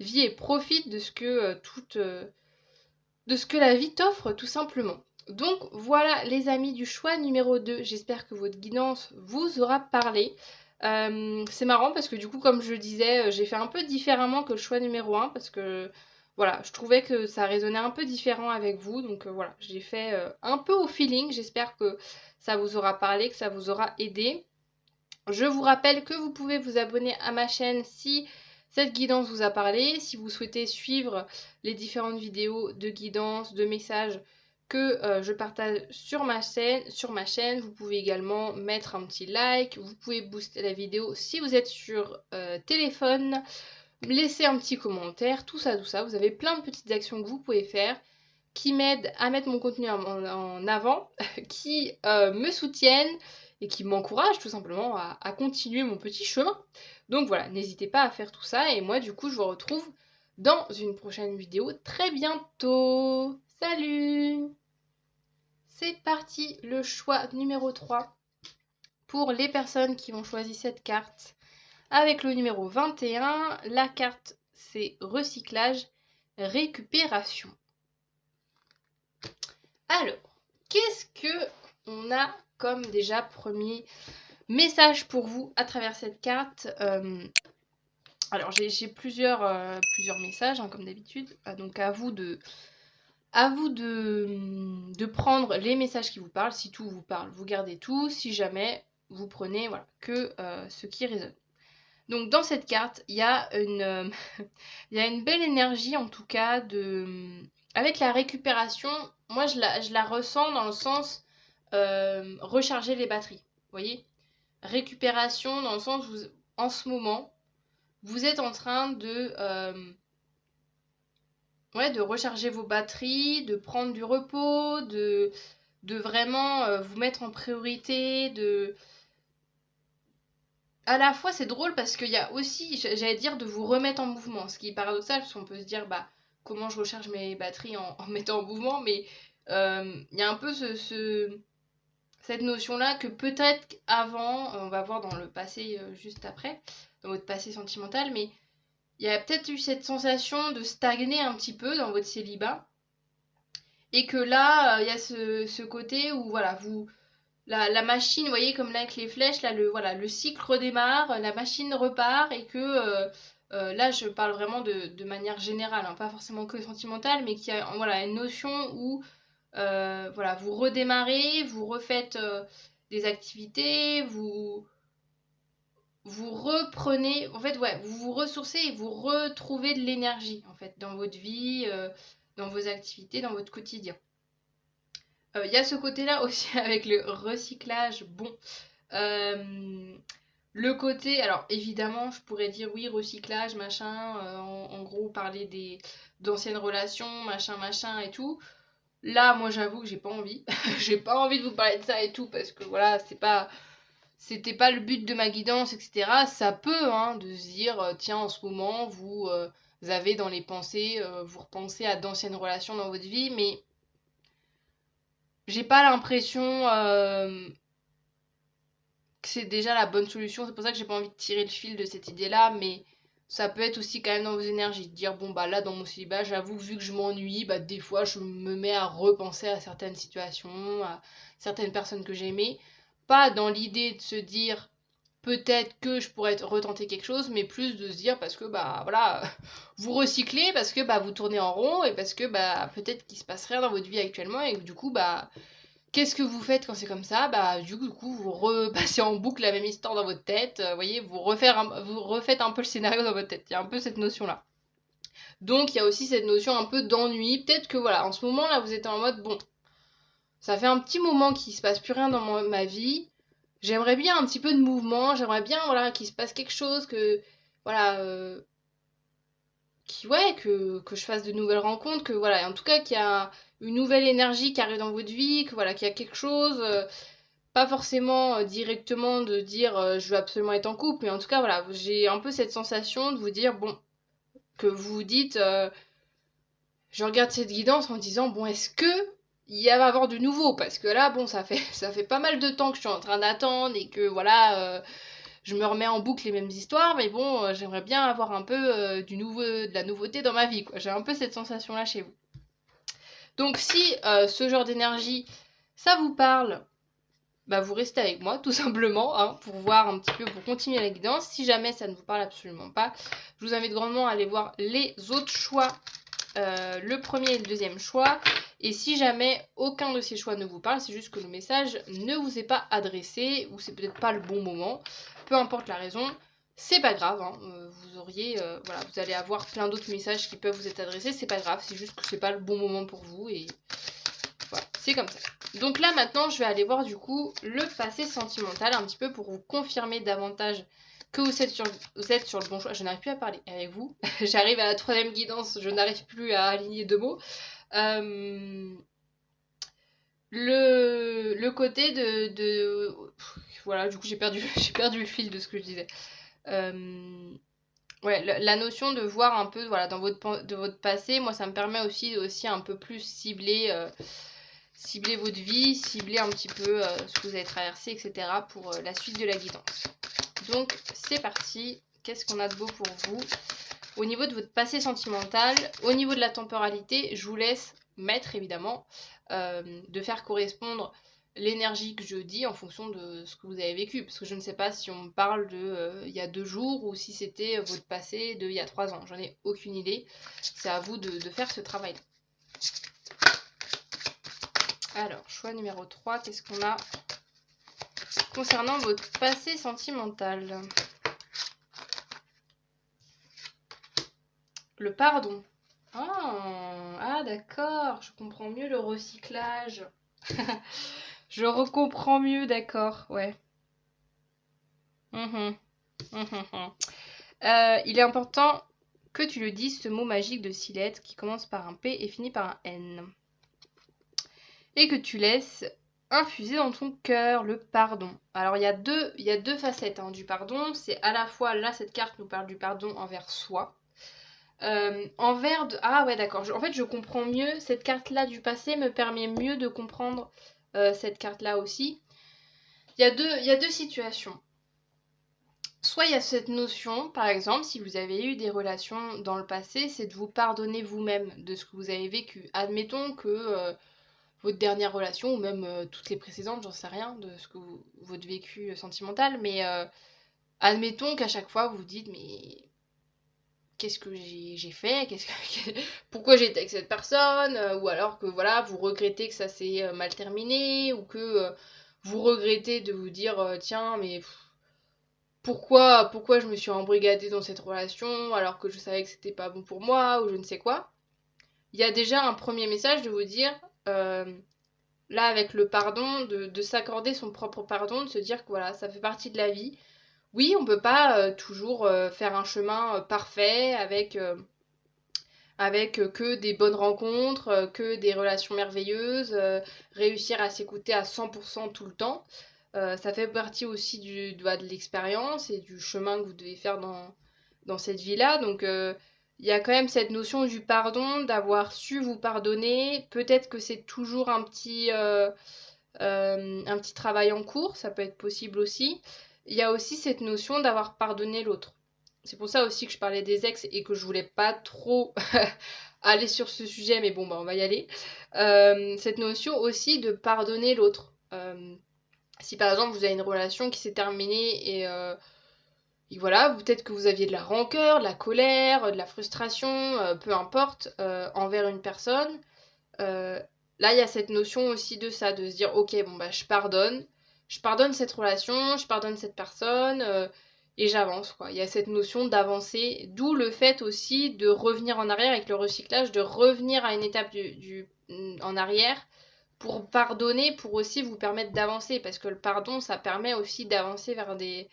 et profite de ce que de ce que la vie t'offre tout simplement. Donc voilà les amis du choix numéro 2, j'espère que votre guidance vous aura parlé. C'est marrant parce que du coup comme je le disais j'ai fait un peu différemment que le choix numéro 1 parce que voilà, je trouvais que ça résonnait un peu différent avec vous. Donc voilà, j'ai fait un peu au feeling. J'espère que ça vous aura parlé, que ça vous aura aidé. Je vous rappelle que vous pouvez vous abonner à ma chaîne si cette guidance vous a parlé, si vous souhaitez suivre les différentes vidéos de guidance, de messages que je partage sur ma chaîne. Vous pouvez également mettre un petit like, vous pouvez booster la vidéo si vous êtes sur téléphone, laisser un petit commentaire, tout ça, vous avez plein de petites actions que vous pouvez faire qui m'aident à mettre mon contenu en avant, qui me soutiennent et qui m'encouragent tout simplement à continuer mon petit chemin. Donc voilà, n'hésitez pas à faire tout ça et moi du coup je vous retrouve dans une prochaine vidéo très bientôt. Salut! C'est parti, le choix numéro 3 pour les personnes qui ont choisi cette carte. Avec le numéro 21, la carte c'est recyclage, récupération. Alors, qu'est-ce que on a comme déjà premier message pour vous à travers cette carte? Alors j'ai plusieurs messages hein, comme d'habitude, donc à vous de prendre les messages qui vous parlent. Si tout vous parle, vous gardez tout. Si jamais, vous prenez voilà, que ce qui résonne. Donc dans cette carte, il y a une, il y a une belle énergie en tout cas avec la récupération. Moi je la ressens dans le sens recharger les batteries. Vous voyez, récupération dans le sens où en ce moment vous êtes en train de recharger vos batteries, de prendre du repos, de vraiment vous mettre en priorité, à la fois c'est drôle parce qu'il y a aussi, j'allais dire, de vous remettre en mouvement, ce qui est paradoxal parce qu'on peut se dire bah comment je recharge mes batteries en mettant en mouvement, mais il y a un peu cette notion là que peut-être avant, on va voir dans le passé juste après, dans votre passé sentimental, mais il y a peut-être eu cette sensation de stagner un petit peu dans votre célibat et que là il y a ce côté où voilà vous la machine, vous voyez, comme là avec les flèches, là, le cycle redémarre, la machine repart et que là, je parle vraiment de manière générale, hein, pas forcément que sentimentale, mais qu'il y a voilà, une notion où voilà, vous redémarrez, vous refaites des activités, vous reprenez, en fait, ouais, vous vous ressourcez et vous retrouvez de l'énergie, en fait, dans votre vie, dans vos activités, dans votre quotidien. Il y a ce côté-là aussi avec le recyclage. Bon, le côté, alors évidemment, je pourrais dire oui, recyclage, machin, en gros, parler d'anciennes relations, machin et tout. Là, moi, j'avoue que j'ai pas envie. J'ai pas envie de vous parler de ça et tout, parce que voilà, c'était pas le but de ma guidance, etc. Ça peut, hein, de se dire, tiens, en ce moment, vous avez dans les pensées, vous repensez à d'anciennes relations dans votre vie, mais j'ai pas l'impression que c'est déjà la bonne solution. C'est pour ça que j'ai pas envie de tirer le fil de cette idée-là, mais ça peut être aussi quand même dans vos énergies. De dire, bon, bah là, dans mon célibat, j'avoue que vu que je m'ennuie, bah des fois, je me mets à repenser à certaines situations, à certaines personnes que j'aimais. Pas dans l'idée de se dire, peut-être que je pourrais retenter quelque chose, mais plus de se dire, parce que, bah voilà, vous recyclez, parce que, bah, vous tournez en rond, et parce que, bah, peut-être qu'il se passe rien dans votre vie actuellement, et que du coup, bah, qu'est-ce que vous faites quand c'est comme ça? Bah, du coup, vous repassez en boucle la même histoire dans votre tête. Vous voyez, vous refaites un peu le scénario dans votre tête. Il y a un peu cette notion-là. Donc, il y a aussi cette notion un peu d'ennui. Peut-être que, voilà, en ce moment-là, vous êtes en mode, bon, ça fait un petit moment qu'il se passe plus rien dans ma vie. J'aimerais bien un petit peu de mouvement. J'aimerais bien, voilà, qu'il se passe quelque chose, que, voilà, que je fasse de nouvelles rencontres, que, voilà, en tout cas, qu'il y a une nouvelle énergie qui arrive dans votre vie, que voilà, qu'il y a quelque chose, pas forcément directement de dire je veux absolument être en couple, mais en tout cas voilà, j'ai un peu cette sensation de vous dire bon, que vous vous dites je regarde cette guidance en me disant bon, est-ce que il va y avoir du nouveau, parce que là bon, ça fait pas mal de temps que je suis en train d'attendre et que voilà, je me remets en boucle les mêmes histoires, mais bon, j'aimerais bien avoir un peu de la nouveauté dans ma vie, quoi. J'ai un peu cette sensation là chez vous. Donc si ce genre d'énergie, ça vous parle, bah vous restez avec moi tout simplement, hein, pour voir un petit peu, pour continuer la guidance. Si jamais ça ne vous parle absolument pas, je vous invite grandement à aller voir les autres choix le premier et le deuxième choix. Et si jamais aucun de ces choix ne vous parle, c'est juste que le message ne vous est pas adressé ou c'est peut-être pas le bon moment. Peu importe la raison, c'est pas grave. Hein. Vous auriez, voilà, vous allez avoir plein d'autres messages qui peuvent vous être adressés. C'est pas grave, c'est juste que c'est pas le bon moment pour vous et voilà, c'est comme ça. Donc là maintenant, je vais aller voir du coup le passé sentimental un petit peu pour vous confirmer davantage que vous êtes sur le bon choix. Je n'arrive plus à parler avec vous. J'arrive à la troisième guidance, je n'arrive plus à aligner deux mots. Le côté voilà, du coup j'ai perdu le fil de ce que je disais. Ouais, la notion de voir un peu voilà, dans votre passé, moi ça me permet aussi un peu plus cibler votre vie, cibler un petit peu ce que vous avez traversé, etc. pour la suite de la guidance. Donc c'est parti, qu'est-ce qu'on a de beau pour vous? Au niveau de votre passé sentimental, au niveau de la temporalité, je vous laisse mettre évidemment, de faire correspondre l'énergie que je dis en fonction de ce que vous avez vécu. Parce que je ne sais pas si on me parle de il y a 2 jours ou si c'était votre passé de il y a 3 ans. J'en ai aucune idée. C'est à vous de faire ce travail. Alors, choix numéro 3, qu'est-ce qu'on a concernant votre passé sentimental? Le pardon. Ah d'accord, je comprends mieux le recyclage. Je recomprends mieux, d'accord, ouais. Il est important que tu le dises, ce mot magique de 6 lettres qui commence par un P et finit par un N. Et que tu laisses infuser dans ton cœur le pardon. Alors il y a deux facettes hein, du pardon. C'est à la fois, là cette carte nous parle du pardon envers soi. Ah ouais d'accord, en fait je comprends mieux, cette carte là du passé me permet mieux de comprendre cette carte là aussi. Il y a deux situations. Soit il y a cette notion, par exemple, si vous avez eu des relations dans le passé, c'est de vous pardonner vous-même de ce que vous avez vécu. Admettons que votre dernière relation, ou même toutes les précédentes, j'en sais rien, de ce que votre vécu sentimental, mais admettons qu'à chaque fois vous vous dites, mais qu'est-ce que j'ai fait, pourquoi j'ai été avec cette personne, ou alors que voilà, vous regrettez que ça s'est mal terminé, ou que vous regrettez de vous dire, tiens, mais pourquoi je me suis embrigadée dans cette relation alors que je savais que c'était pas bon pour moi, ou je ne sais quoi. Il y a déjà un premier message de vous dire, là avec le pardon, de s'accorder son propre pardon, de se dire que voilà, ça fait partie de la vie. Oui, on peut pas toujours faire un chemin parfait avec que des bonnes rencontres, que des relations merveilleuses, réussir à s'écouter à 100% tout le temps. Ça fait partie aussi de l'expérience et du chemin que vous devez faire dans cette vie-là. Donc il y a quand même cette notion du pardon, d'avoir su vous pardonner. Peut-être que c'est toujours un petit travail en cours, ça peut être possible aussi. Il y a aussi cette notion d'avoir pardonné l'autre. C'est pour ça aussi que je parlais des ex et que je voulais pas trop aller sur ce sujet, mais bon, bah on va y aller. Cette notion aussi de pardonner l'autre. Si par exemple vous avez une relation qui s'est terminée et voilà, peut-être que vous aviez de la rancœur, de la colère, de la frustration, peu importe, envers une personne, là il y a cette notion aussi de ça, de se dire ok bon bah je pardonne cette relation, je pardonne cette personne, et j'avance quoi. Il y a cette notion d'avancer, d'où le fait aussi de revenir en arrière avec le recyclage, de revenir à une étape en arrière pour pardonner, pour aussi vous permettre d'avancer, parce que le pardon ça permet aussi d'avancer vers des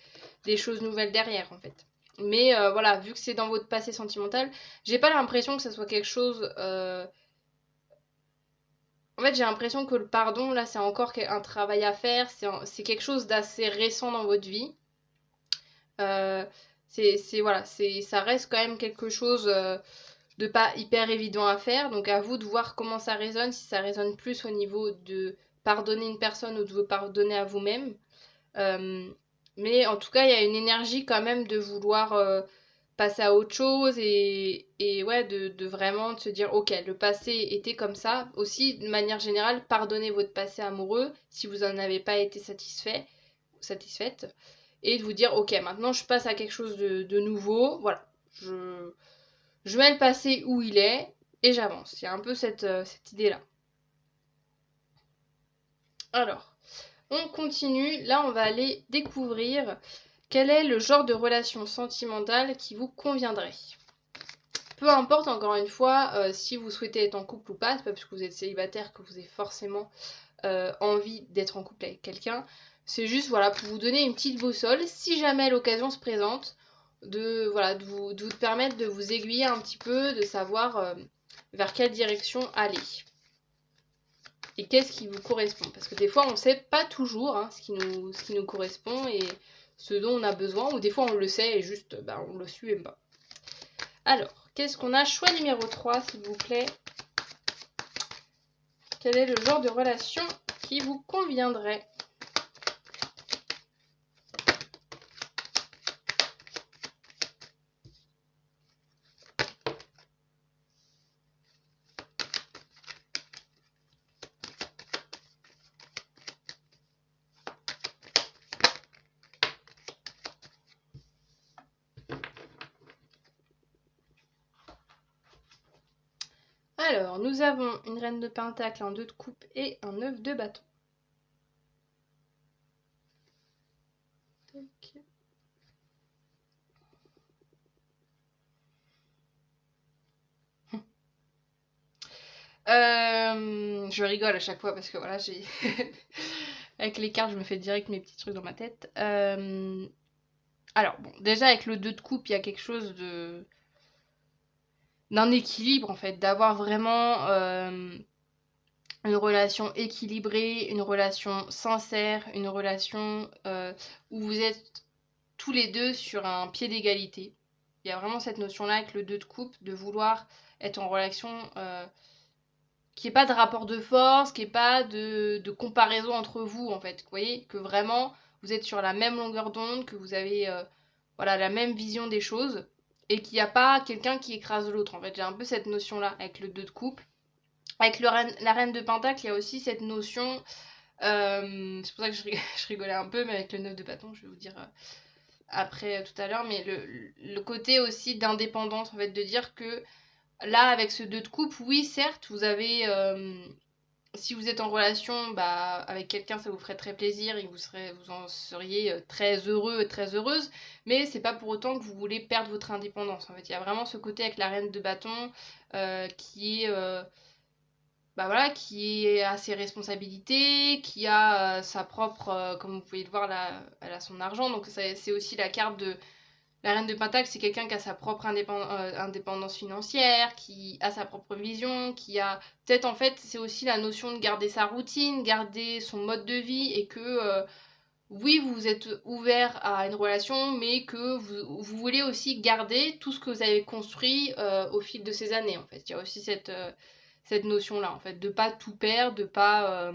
choses nouvelles derrière en fait. Mais voilà, vu que c'est dans votre passé sentimental, j'ai pas l'impression que ça soit quelque chose... En fait, j'ai l'impression que le pardon, là, c'est encore un travail à faire. C'est quelque chose d'assez récent dans votre vie. Voilà, ça reste quand même quelque chose de pas hyper évident à faire. Donc à vous de voir comment ça résonne, si ça résonne plus au niveau de pardonner une personne ou de vous pardonner à vous-même. Mais en tout cas, il y a une énergie quand même de vouloir passer à autre chose et ouais, de vraiment de se dire ok, le passé était comme ça. Aussi, de manière générale, pardonnez votre passé amoureux si vous n'en avez pas été satisfaite. Et de vous dire ok, maintenant je passe à quelque chose de nouveau. Voilà, je mets le passé où il est. et j'avance. Il y a un peu cette idée-là. Alors, on continue. Là, on va aller découvrir quel est le genre de relation sentimentale qui vous conviendrait. Peu importe, encore une fois, si vous souhaitez être en couple ou pas, c'est pas parce que vous êtes célibataire que vous avez forcément envie d'être en couple avec quelqu'un. C'est juste voilà, pour vous donner une petite boussole, si jamais l'occasion se présente, de vous permettre de vous aiguiller un petit peu, de savoir vers quelle direction aller. Et qu'est-ce qui vous correspond. Parce que des fois, on ne sait pas toujours ce qui nous correspond et ce dont on a besoin. Ou des fois, on le sait et juste, on le suit même pas. Alors, qu'est-ce qu'on a? Choix numéro 3, s'il vous plaît. Quel est le genre de relation qui vous conviendrait? Alors, nous avons une reine de pentacle, un 2 de coupe et un 9 de bâton. Okay. Je rigole à chaque fois parce que voilà, j'ai avec les cartes, je me fais direct mes petits trucs dans ma tête. Alors, bon, déjà avec le 2 de coupe, il y a quelque chose d'un équilibre en fait, d'avoir vraiment une relation équilibrée, une relation sincère, une relation où vous êtes tous les deux sur un pied d'égalité. Il y a vraiment cette notion-là avec le 2 de coupe, de vouloir être en relation qui n'est pas de rapport de force, qui n'est pas de comparaison entre vous, en fait. Vous voyez, que vraiment, vous êtes sur la même longueur d'onde, que vous avez la même vision des choses, et qu'il n'y a pas quelqu'un qui écrase l'autre, en fait. J'ai un peu cette notion-là avec le 2 de coupe. Avec la reine de pentacle, il y a aussi cette notion... c'est pour ça que je rigolais un peu, mais avec le 9 de bâton, je vais vous dire après tout à l'heure, mais le côté aussi d'indépendance, en fait, de dire que là, avec ce 2 de coupe, oui, certes, vous avez... si vous êtes en relation avec quelqu'un, ça vous ferait très plaisir et vous en seriez très heureux, très heureuse, mais c'est pas pour autant que vous voulez perdre votre indépendance. En fait, il y a vraiment ce côté avec la reine de bâton qui est... qui a ses responsabilités, qui a sa propre, comme vous pouvez le voir là, elle a son argent, donc c'est aussi la carte de la reine de pentacle, c'est quelqu'un qui a sa propre indépendance financière, qui a sa propre vision, qui a peut-être en fait c'est aussi la notion de garder sa routine, garder son mode de vie et que oui vous êtes ouvert à une relation mais que vous voulez aussi garder tout ce que vous avez construit au fil de ces années en fait. Il y a aussi cette notion là en fait de pas tout perdre, de pas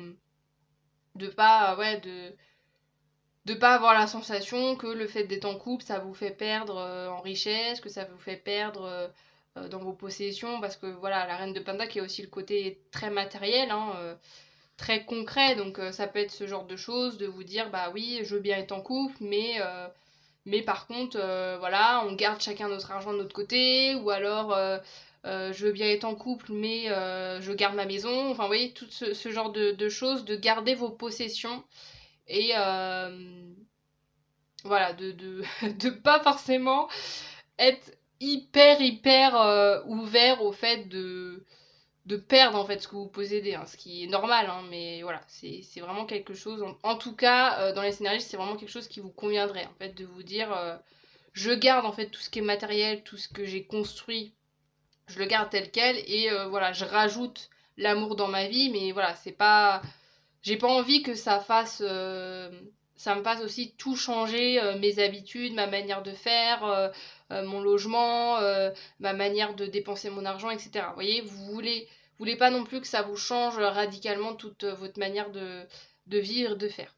avoir la sensation que le fait d'être en couple, ça vous fait perdre en richesse, que ça vous fait perdre dans vos possessions, parce que voilà, la reine de pentacle, il y a aussi le côté très matériel, très concret, donc ça peut être ce genre de choses, de vous dire, bah oui, je veux bien être en couple, mais par contre, voilà, on garde chacun notre argent de notre côté, ou alors... je veux bien être en couple, mais je garde ma maison. Enfin, vous voyez, tout ce genre de choses, de garder vos possessions et voilà, de pas forcément être hyper ouvert au fait de perdre en fait ce que vous possédez, ce qui est normal, mais voilà, c'est vraiment quelque chose, en tout cas dans les scénarios, c'est vraiment quelque chose qui vous conviendrait, en fait, de vous dire je garde en fait tout ce qui est matériel, tout ce que j'ai construit, je le garde tel quel, et voilà, je rajoute l'amour dans ma vie, mais voilà, c'est pas... J'ai pas envie que ça me fasse aussi tout changer, mes habitudes, ma manière de faire, mon logement, ma manière de dépenser mon argent, etc. Vous voyez, vous voulez pas non plus que ça vous change radicalement toute votre manière de vivre, de faire.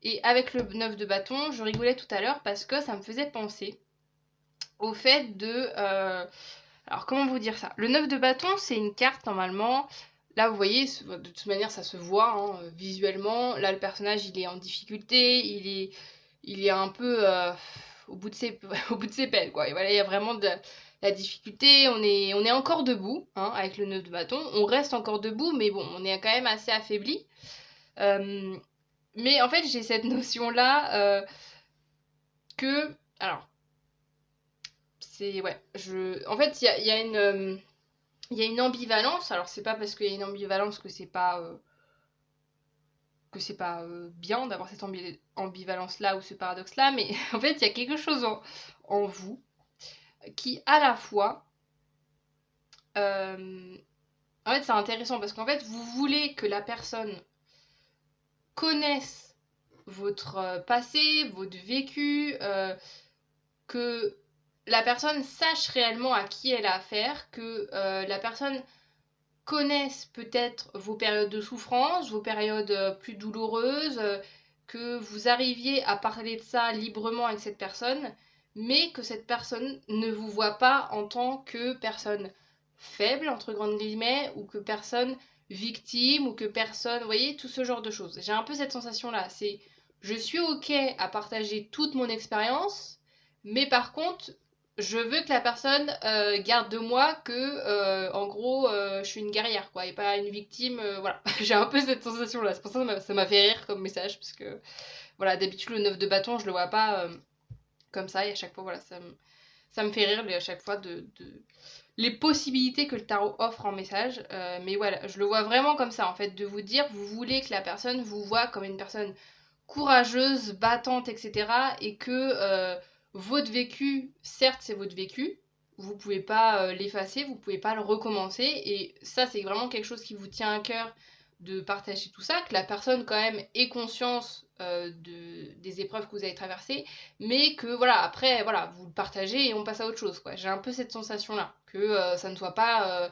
Et avec le 9 de bâton, je rigolais tout à l'heure parce que ça me faisait penser au fait de... alors comment vous dire ça? Le 9 de bâton, c'est une carte normalement... Là, vous voyez, de toute manière, ça se voit visuellement. Là, le personnage, il est en difficulté, il est un peu au bout de ses pelles, quoi. Et voilà, il y a vraiment la difficulté, on est encore debout, hein, avec le 9 de bâton, on reste encore debout, mais bon, on est quand même assez affaibli. Mais en fait, j'ai cette notion-là que... Alors, c'est... Ouais, en fait, il y a une... Il y a une ambivalence, alors c'est pas parce qu'il y a une ambivalence que c'est pas bien d'avoir cette ambivalence-là ou ce paradoxe-là, mais en fait il y a quelque chose en vous qui à la fois... en fait c'est intéressant parce qu'en fait vous voulez que la personne connaisse votre passé, votre vécu, que la personne sache réellement à qui elle a affaire, que la personne connaissent peut-être vos périodes de souffrance, vos périodes plus douloureuses, que vous arriviez à parler de ça librement avec cette personne, mais que cette personne ne vous voit pas en tant que personne faible, entre grandes guillemets, ou que personne victime, ou que personne... Vous voyez, tout ce genre de choses. J'ai un peu cette sensation-là, c'est je suis ok à partager toute mon expérience, mais par contre, je veux que la personne garde de moi que, en gros, je suis une guerrière, quoi, et pas une victime. Voilà, j'ai un peu cette sensation-là. C'est pour ça que ça m'a fait rire comme message, parce que, voilà, d'habitude, le 9 de bâton, je le vois pas comme ça, et à chaque fois, voilà, ça me fait rire, à chaque fois, les possibilités que le tarot offre en message. Mais voilà, je le vois vraiment comme ça, en fait, de vous dire, vous voulez que la personne vous voit comme une personne courageuse, battante, etc. Et que votre vécu, certes c'est votre vécu, vous pouvez pas l'effacer, vous pouvez pas le recommencer. Et ça c'est vraiment quelque chose qui vous tient à cœur de partager tout ça, que la personne quand même ait conscience des épreuves que vous avez traversées, mais que voilà, après voilà, vous le partagez et on passe à autre chose, quoi. J'ai un peu cette sensation là, que ça ne soit pas...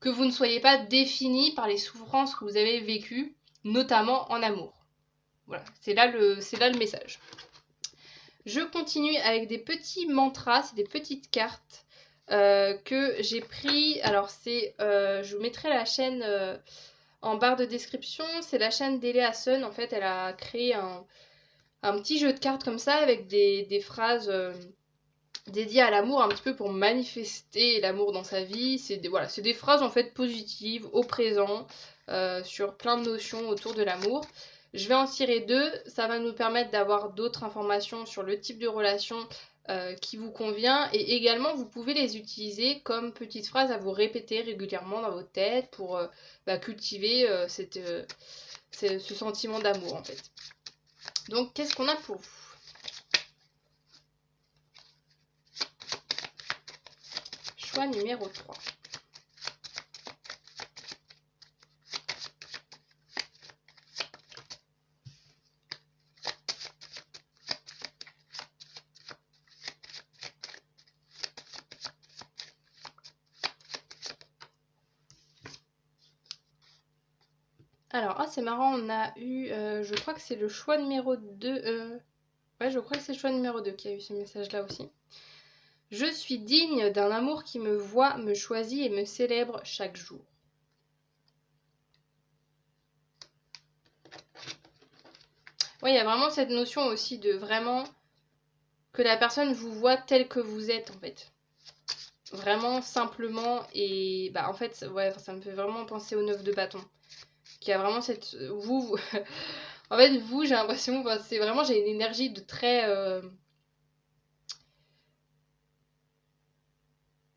que vous ne soyez pas défini par les souffrances que vous avez vécues, notamment en amour. Voilà, c'est là le message. Je continue avec des petits mantras, c'est des petites cartes que j'ai pris. Alors je vous mettrai la chaîne en barre de description. C'est la chaîne d'Eléa Sun. En fait, elle a créé un petit jeu de cartes comme ça avec des phrases dédiées à l'amour, un petit peu pour manifester l'amour dans sa vie. C'est des phrases en fait positives, au présent, sur plein de notions autour de l'amour. Je vais en tirer 2, ça va nous permettre d'avoir d'autres informations sur le type de relation qui vous convient, et également vous pouvez les utiliser comme petites phrases à vous répéter régulièrement dans votre tête pour cultiver ce sentiment d'amour en fait. Donc qu'est-ce qu'on a pour vous? Choix numéro 3. Alors, c'est marrant, on a eu, je crois que c'est le choix numéro 2. Ouais, je crois que c'est le choix numéro 2 qui a eu ce message-là aussi. Je suis digne d'un amour qui me voit, me choisit et me célèbre chaque jour. Ouais, il y a vraiment cette notion aussi de vraiment que la personne vous voit tel que vous êtes en fait. Vraiment simplement, et bah en fait, ouais, ça me fait vraiment penser au 9 de bâton. Qui a vraiment cette... Vous... en fait, vous, j'ai l'impression, c'est vraiment, j'ai une énergie de très...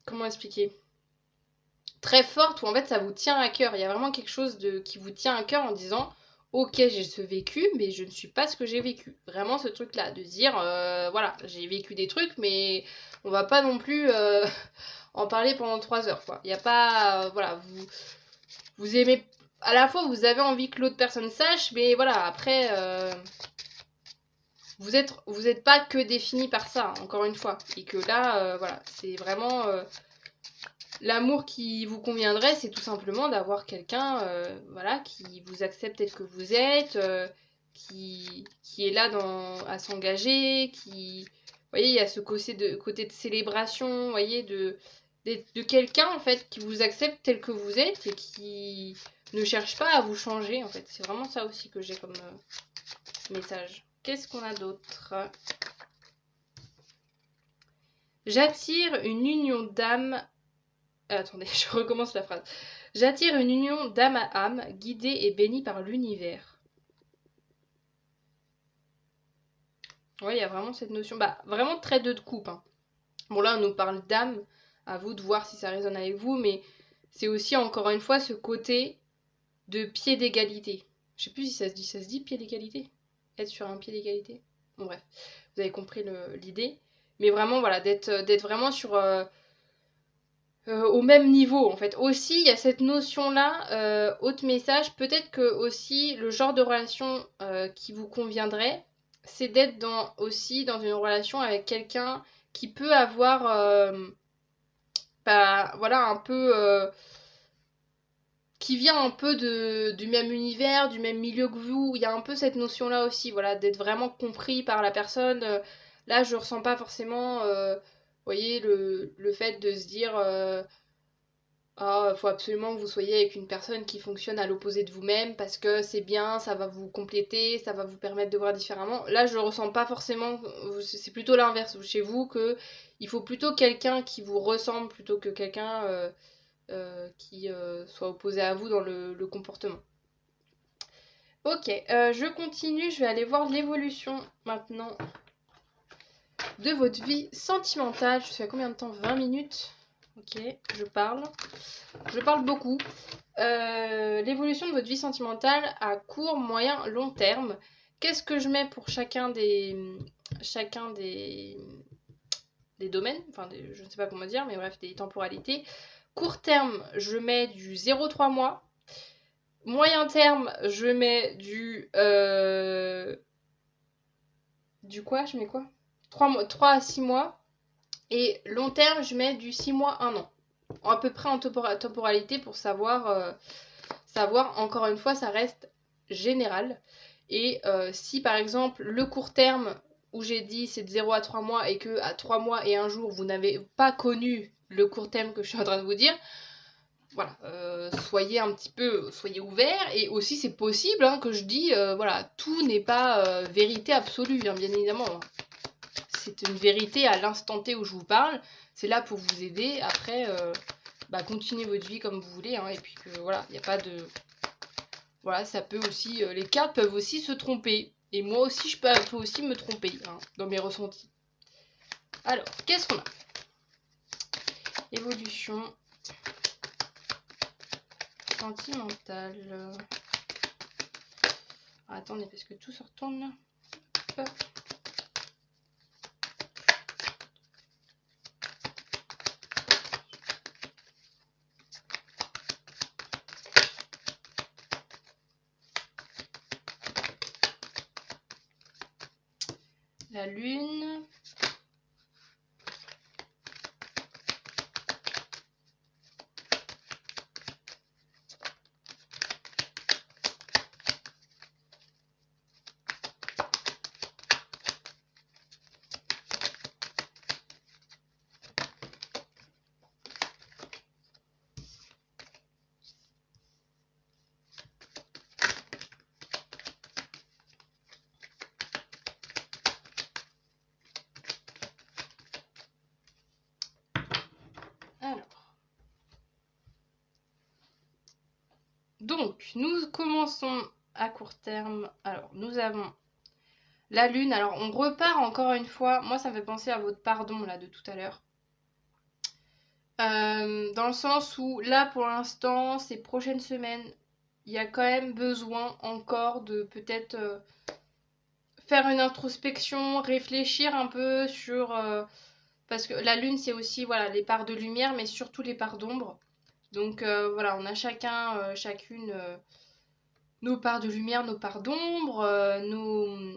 comment expliquer? Très forte, où en fait ça vous tient à cœur. Il y a vraiment quelque chose qui vous tient à cœur en disant ok, j'ai ce vécu, mais je ne suis pas ce que j'ai vécu. Vraiment ce truc-là, de dire voilà, j'ai vécu des trucs, mais on va pas non plus en parler pendant 3 heures, quoi. Il n'y a pas... voilà, vous aimez... À la fois, vous avez envie que l'autre personne sache, mais voilà, après... vous êtes pas que défini par ça, encore une fois. Et que là, voilà, c'est vraiment... l'amour qui vous conviendrait, c'est tout simplement d'avoir quelqu'un voilà, qui vous accepte tel que vous êtes, qui est là à s'engager, qui... Vous voyez, il y a ce côté de célébration, vous voyez, de quelqu'un, en fait, qui vous accepte tel que vous êtes et qui ne cherche pas à vous changer, en fait. C'est vraiment ça aussi que j'ai comme message. Qu'est-ce qu'on a d'autre? J'attire une union d'âme... Attendez, je recommence la phrase. J'attire une union d'âme à âme, guidée et bénie par l'univers. Ouais, il y a vraiment cette notion. Bah, vraiment très deux de coupe. Hein. Bon, là, on nous parle d'âme. À vous de voir si ça résonne avec vous. Mais c'est aussi, encore une fois, ce côté de pied d'égalité. Je sais plus si ça se dit. Ça se dit pied d'égalité? Être sur un pied d'égalité? Bon, bref. Vous avez compris l'idée. Mais vraiment, voilà, d'être vraiment sur... au même niveau en fait. Aussi, il y a cette notion-là, autre message, peut-être que aussi le genre de relation qui vous conviendrait, c'est d'être aussi dans une relation avec quelqu'un qui peut avoir, bah, voilà, un peu, qui vient un peu du même univers, du même milieu que vous. Il y a un peu cette notion-là aussi, voilà, d'être vraiment compris par la personne. Là, je ressens pas forcément, vous voyez, le fait de se dire... ah, il faut absolument que vous soyez avec une personne qui fonctionne à l'opposé de vous-même parce que c'est bien, ça va vous compléter, ça va vous permettre de voir différemment. Là, je ressens pas forcément, c'est plutôt l'inverse chez vous, que il faut plutôt quelqu'un qui vous ressemble plutôt que quelqu'un qui soit opposé à vous dans le comportement. Ok, je continue, je vais aller voir l'évolution maintenant de votre vie sentimentale. Je suis à combien de temps? 20 minutes. Ok, je parle. Je parle beaucoup. L'évolution de votre vie sentimentale à court, moyen, long terme. Qu'est-ce que je mets pour chacun des domaines, enfin je ne sais pas comment dire, mais bref, des temporalités. Court terme, je mets du 0,3 mois. Moyen terme, je mets du quoi? Je mets quoi? 3 à 6 mois. Et long terme, je mets du 6 mois, 1 an. À peu près en temporalité pour savoir, encore une fois, ça reste général. Et si par exemple le court terme où j'ai dit c'est de 0 à 3 mois et que à 3 mois et 1 jour vous n'avez pas connu le court terme que je suis en train de vous dire, voilà, soyez ouverts. Et aussi c'est possible hein, que je dis, voilà, tout n'est pas vérité absolue, hein, bien évidemment. C'est une vérité à l'instant T où je vous parle. C'est là pour vous aider. Après, continuez votre vie comme vous voulez. Hein, et puis que voilà, il n'y a pas de... Voilà, ça peut aussi... les cartes peuvent aussi se tromper. Et moi aussi, je peux aussi me tromper hein, dans mes ressentis. Alors, qu'est-ce qu'on a? Évolution sentimentale. Ah, attendez, parce que tout se retourne là. Hop. La lune. Donc, nous commençons à court terme. Alors, nous avons la lune. Alors, on repart encore une fois. Moi, ça me fait penser à votre pardon, là, de tout à l'heure. Dans le sens où, là, pour l'instant, ces prochaines semaines, il y a quand même besoin encore de peut-être faire une introspection, réfléchir un peu sur... parce que la lune, c'est aussi, voilà, les parts de lumière, mais surtout les parts d'ombre. Donc, voilà, on a chacune... nos parts de lumière, nos parts d'ombre,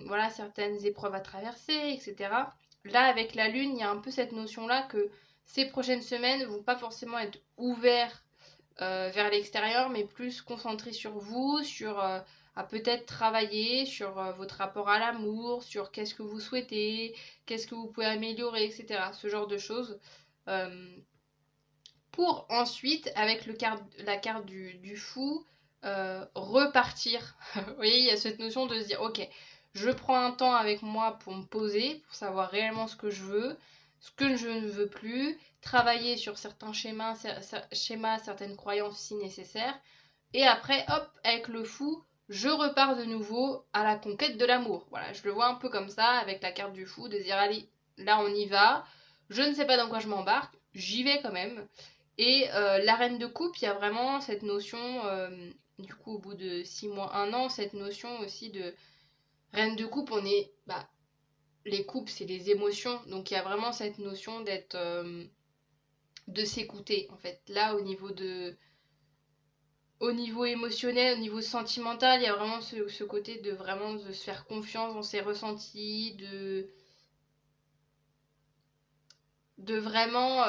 voilà, certaines épreuves à traverser, etc. Là, avec la lune, il y a un peu cette notion-là que ces prochaines semaines ne vont pas forcément être ouvertes vers l'extérieur, mais plus concentrées sur vous, sur à peut-être travailler sur votre rapport à l'amour, sur qu'est-ce que vous souhaitez, qu'est-ce que vous pouvez améliorer, etc. Ce genre de choses. Pour ensuite, avec la carte du fou, repartir. Vous voyez, il y a cette notion de se dire, ok, je prends un temps avec moi pour me poser, pour savoir réellement ce que je veux, ce que je ne veux plus, travailler sur certains schémas, certaines croyances si nécessaire, et après, hop, avec le fou, je repars de nouveau à la conquête de l'amour. Voilà, je le vois un peu comme ça, avec la carte du fou, de dire, allez, là on y va, je ne sais pas dans quoi je m'embarque, j'y vais quand même. Et la reine de coupe, il y a vraiment cette notion, du coup au bout de 6 mois, 1 an, cette notion aussi de reine de coupe, on est... Bah, les coupes, c'est les émotions, donc il y a vraiment cette notion d'être... de s'écouter, en fait. Là, au niveau émotionnel, au niveau sentimental, il y a vraiment ce côté de vraiment de se faire confiance dans ses ressentis, de vraiment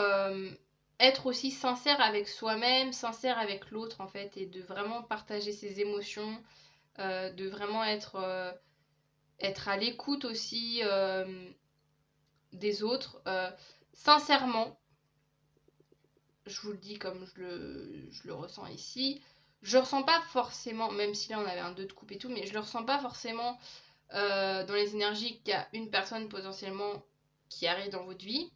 être aussi sincère avec soi-même, sincère avec l'autre en fait, et de vraiment partager ses émotions, de vraiment être à l'écoute aussi des autres, sincèrement. Je vous le dis comme je le ressens ici. Je le ressens pas forcément, même si là on avait un 2 de coupe et tout, mais je le ressens pas forcément dans les énergies qu'il y a une personne potentiellement qui arrive dans votre vie.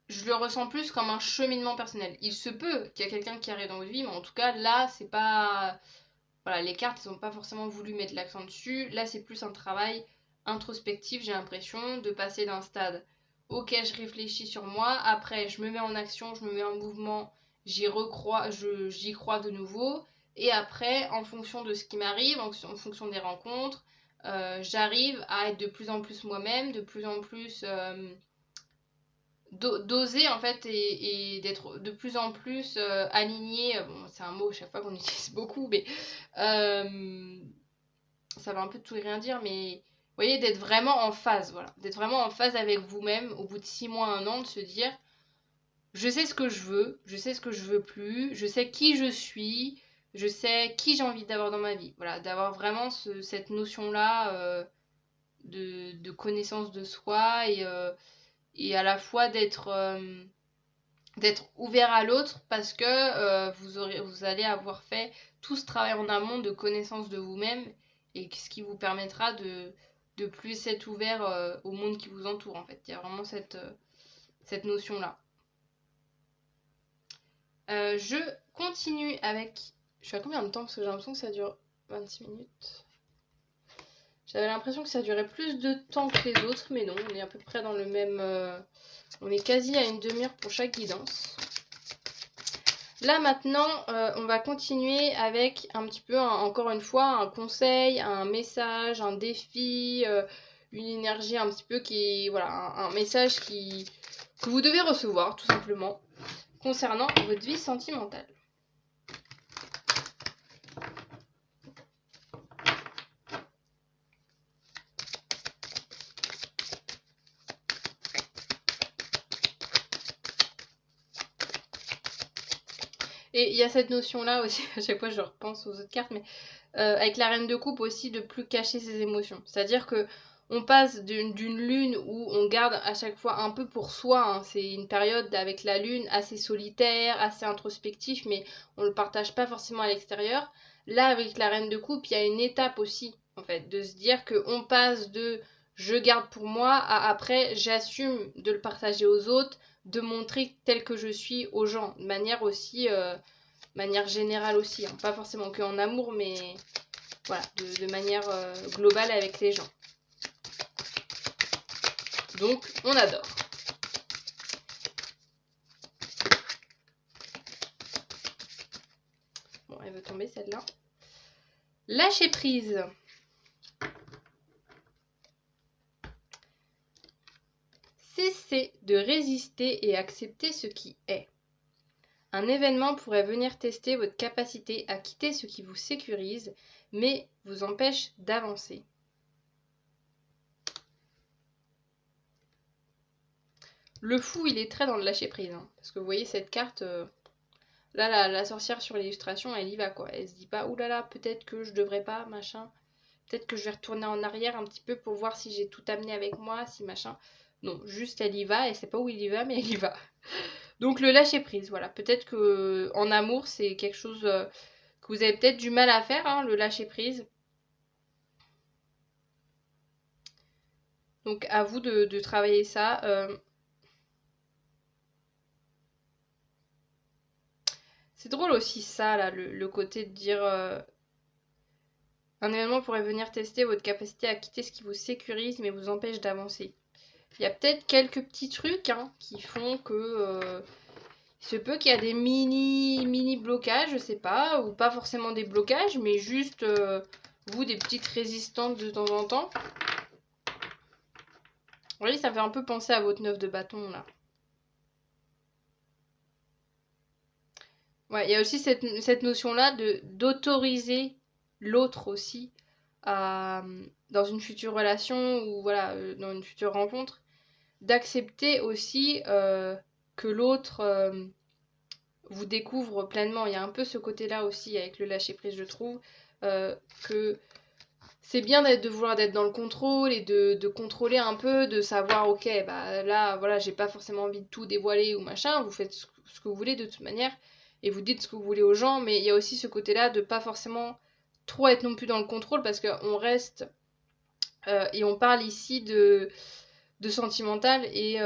Je le ressens plus comme un cheminement personnel. Il se peut qu'il y a quelqu'un qui arrive dans votre vie, mais en tout cas là c'est pas... Voilà, les cartes ils n'ont pas forcément voulu mettre l'accent dessus. Là c'est plus un travail introspectif, j'ai l'impression, de passer d'un stade ok, je réfléchis sur moi, après je me mets en action, je me mets en mouvement, j'y crois de nouveau, et après, en fonction de ce qui m'arrive, en fonction des rencontres, j'arrive à être de plus en plus moi-même, de plus en plus d'oser en fait, et d'être de plus en plus aligné. Bon, c'est un mot chaque fois qu'on utilise beaucoup, mais ça va un peu tout et rien dire, mais vous voyez, d'être vraiment en phase, voilà. D'être vraiment en phase avec vous-même au bout de 6 mois, 1 an, de se dire, je sais ce que je veux, je sais ce que je veux plus, je sais qui je suis, je sais qui j'ai envie d'avoir dans ma vie. Voilà, d'avoir vraiment cette notion-là de connaissance de soi, et à la fois d'être ouvert à l'autre, parce que vous allez avoir fait tout ce travail en amont de connaissance de vous-même, et ce qui vous permettra de plus être ouvert au monde qui vous entoure en fait. Il y a vraiment cette notion-là. Je continue avec... Je suis à combien de temps? Parce que j'ai l'impression que ça dure 26 minutes. J'avais l'impression que ça durait plus de temps que les autres, mais non, on est à peu près dans le même... on est quasi à une demi-heure pour chaque guidance. Là maintenant, on va continuer avec un petit peu, encore une fois, un conseil, un message, un défi, une énergie un petit peu qui... Voilà, un message que vous devez recevoir, tout simplement, concernant votre vie sentimentale. Et il y a cette notion-là aussi, à chaque fois je repense aux autres cartes, mais avec la reine de coupe aussi, de plus cacher ses émotions. C'est-à-dire que on passe d'une lune où on garde à chaque fois un peu pour soi, hein. C'est une période avec la lune assez solitaire, assez introspectif, mais on ne le partage pas forcément à l'extérieur. Là, avec la reine de coupe, il y a une étape aussi, en fait, de se dire qu'on passe de je garde pour moi à après j'assume de le partager aux autres, de montrer tel que je suis aux gens, de manière aussi, manière générale aussi, hein. Pas forcément que en amour, mais voilà, de manière globale avec les gens. Donc, on adore. Bon, elle veut tomber celle-là. Lâcher prise. Cessez de résister et accepter ce qui est. Un événement pourrait venir tester votre capacité à quitter ce qui vous sécurise, mais vous empêche d'avancer. Le fou, il est très dans le lâcher prise, hein, parce que vous voyez cette carte, là, la sorcière sur l'illustration, elle y va, quoi. Elle se dit pas, oulala, peut-être que je devrais pas, machin. Peut-être que je vais retourner en arrière un petit peu pour voir si j'ai tout amené avec moi, si machin. Non, juste elle y va, elle sait pas où il y va, mais elle y va. Donc le lâcher prise, voilà. Peut-être que en amour, c'est quelque chose que vous avez peut-être du mal à faire, hein, le lâcher prise. Donc à vous de travailler ça. C'est drôle aussi ça, là, le côté de dire un événement pourrait venir tester votre capacité à quitter ce qui vous sécurise mais vous empêche d'avancer. Il y a peut-être quelques petits trucs hein, qui font que il se peut qu'il y a des mini blocages, je sais pas, ou pas forcément des blocages, mais juste vous des petites résistances de temps en temps. Vous voyez, ça fait un peu penser à votre 9 de bâton là. Ouais, il y a aussi cette notion-là d'autoriser l'autre aussi dans une future relation ou voilà, dans une future rencontre, d'accepter aussi que l'autre vous découvre pleinement. Il y a un peu ce côté-là aussi avec le lâcher-prise, je trouve, que c'est bien de vouloir être dans le contrôle et de contrôler un peu, de savoir, ok, bah là, voilà, j'ai pas forcément envie de tout dévoiler ou machin, vous faites ce que vous voulez de toute manière, et vous dites ce que vous voulez aux gens, mais il y a aussi ce côté-là de pas forcément trop être non plus dans le contrôle, parce qu'on reste, et on parle ici de sentimental, et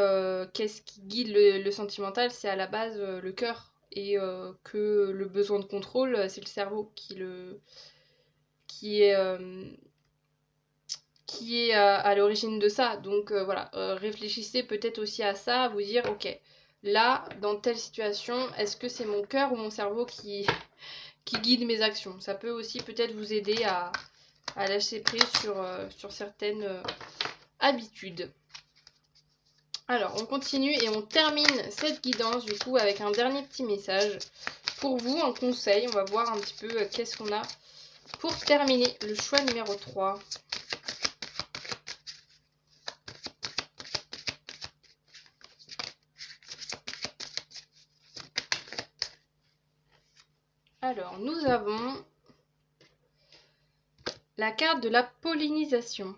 qu'est-ce qui guide le sentimental, c'est à la base le cœur, et que le besoin de contrôle, c'est le cerveau qui est à l'origine de ça. Donc voilà, réfléchissez peut-être aussi à ça, à vous dire, ok, là, dans telle situation, est-ce que c'est mon cœur ou mon cerveau qui guide mes actions? Ça peut aussi peut-être vous aider à lâcher prise sur certaines habitudes. Alors, on continue et on termine cette guidance du coup avec un dernier petit message pour vous, un conseil. On va voir un petit peu qu'est-ce qu'on a pour terminer le choix numéro 3. Alors, nous avons la carte de la pollinisation.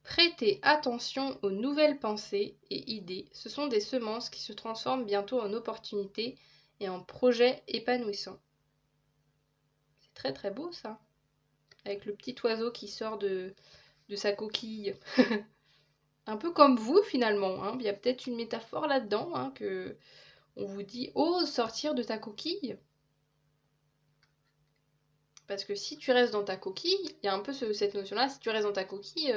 Prêtez attention aux nouvelles pensées et idées. Ce sont des semences qui se transforment bientôt en opportunités et en projets épanouissants. C'est très très beau ça. Avec le petit oiseau qui sort de sa coquille. Un peu comme vous finalement. Hein. Il y a peut-être une métaphore là-dedans hein, que on vous dit « Ose sortir de ta coquille ». Parce que si tu restes dans ta coquille, il y a un peu cette notion-là, si tu restes dans ta coquille,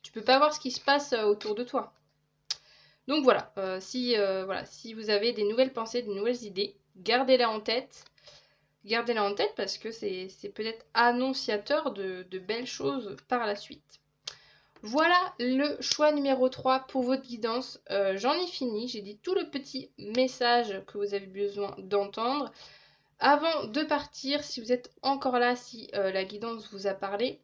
tu peux pas voir ce qui se passe autour de toi. Donc voilà, si vous avez des nouvelles pensées, des nouvelles idées, gardez-les en tête. Gardez-les en tête parce que c'est peut-être annonciateur de belles choses par la suite. Voilà le choix numéro 3 pour votre guidance. J'en ai fini, j'ai dit tout le petit message que vous avez besoin d'entendre. Avant de partir, si vous êtes encore là, si la guidance vous a parlé,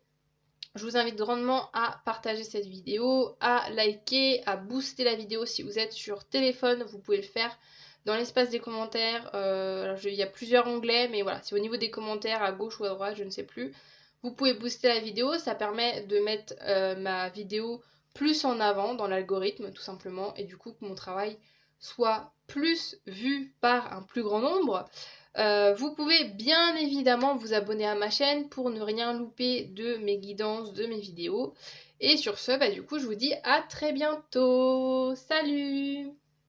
je vous invite grandement à partager cette vidéo, à liker, à booster la vidéo si vous êtes sur téléphone, vous pouvez le faire dans l'espace des commentaires. Alors il y a plusieurs onglets, mais voilà, c'est au niveau des commentaires à gauche ou à droite, je ne sais plus. Vous pouvez booster la vidéo, ça permet de mettre ma vidéo plus en avant dans l'algorithme tout simplement, et du coup que mon travail soit plus vu par un plus grand nombre. Vous pouvez bien évidemment vous abonner à ma chaîne pour ne rien louper de mes guidances, de mes vidéos. Et sur ce, du coup, je vous dis à très bientôt. Salut!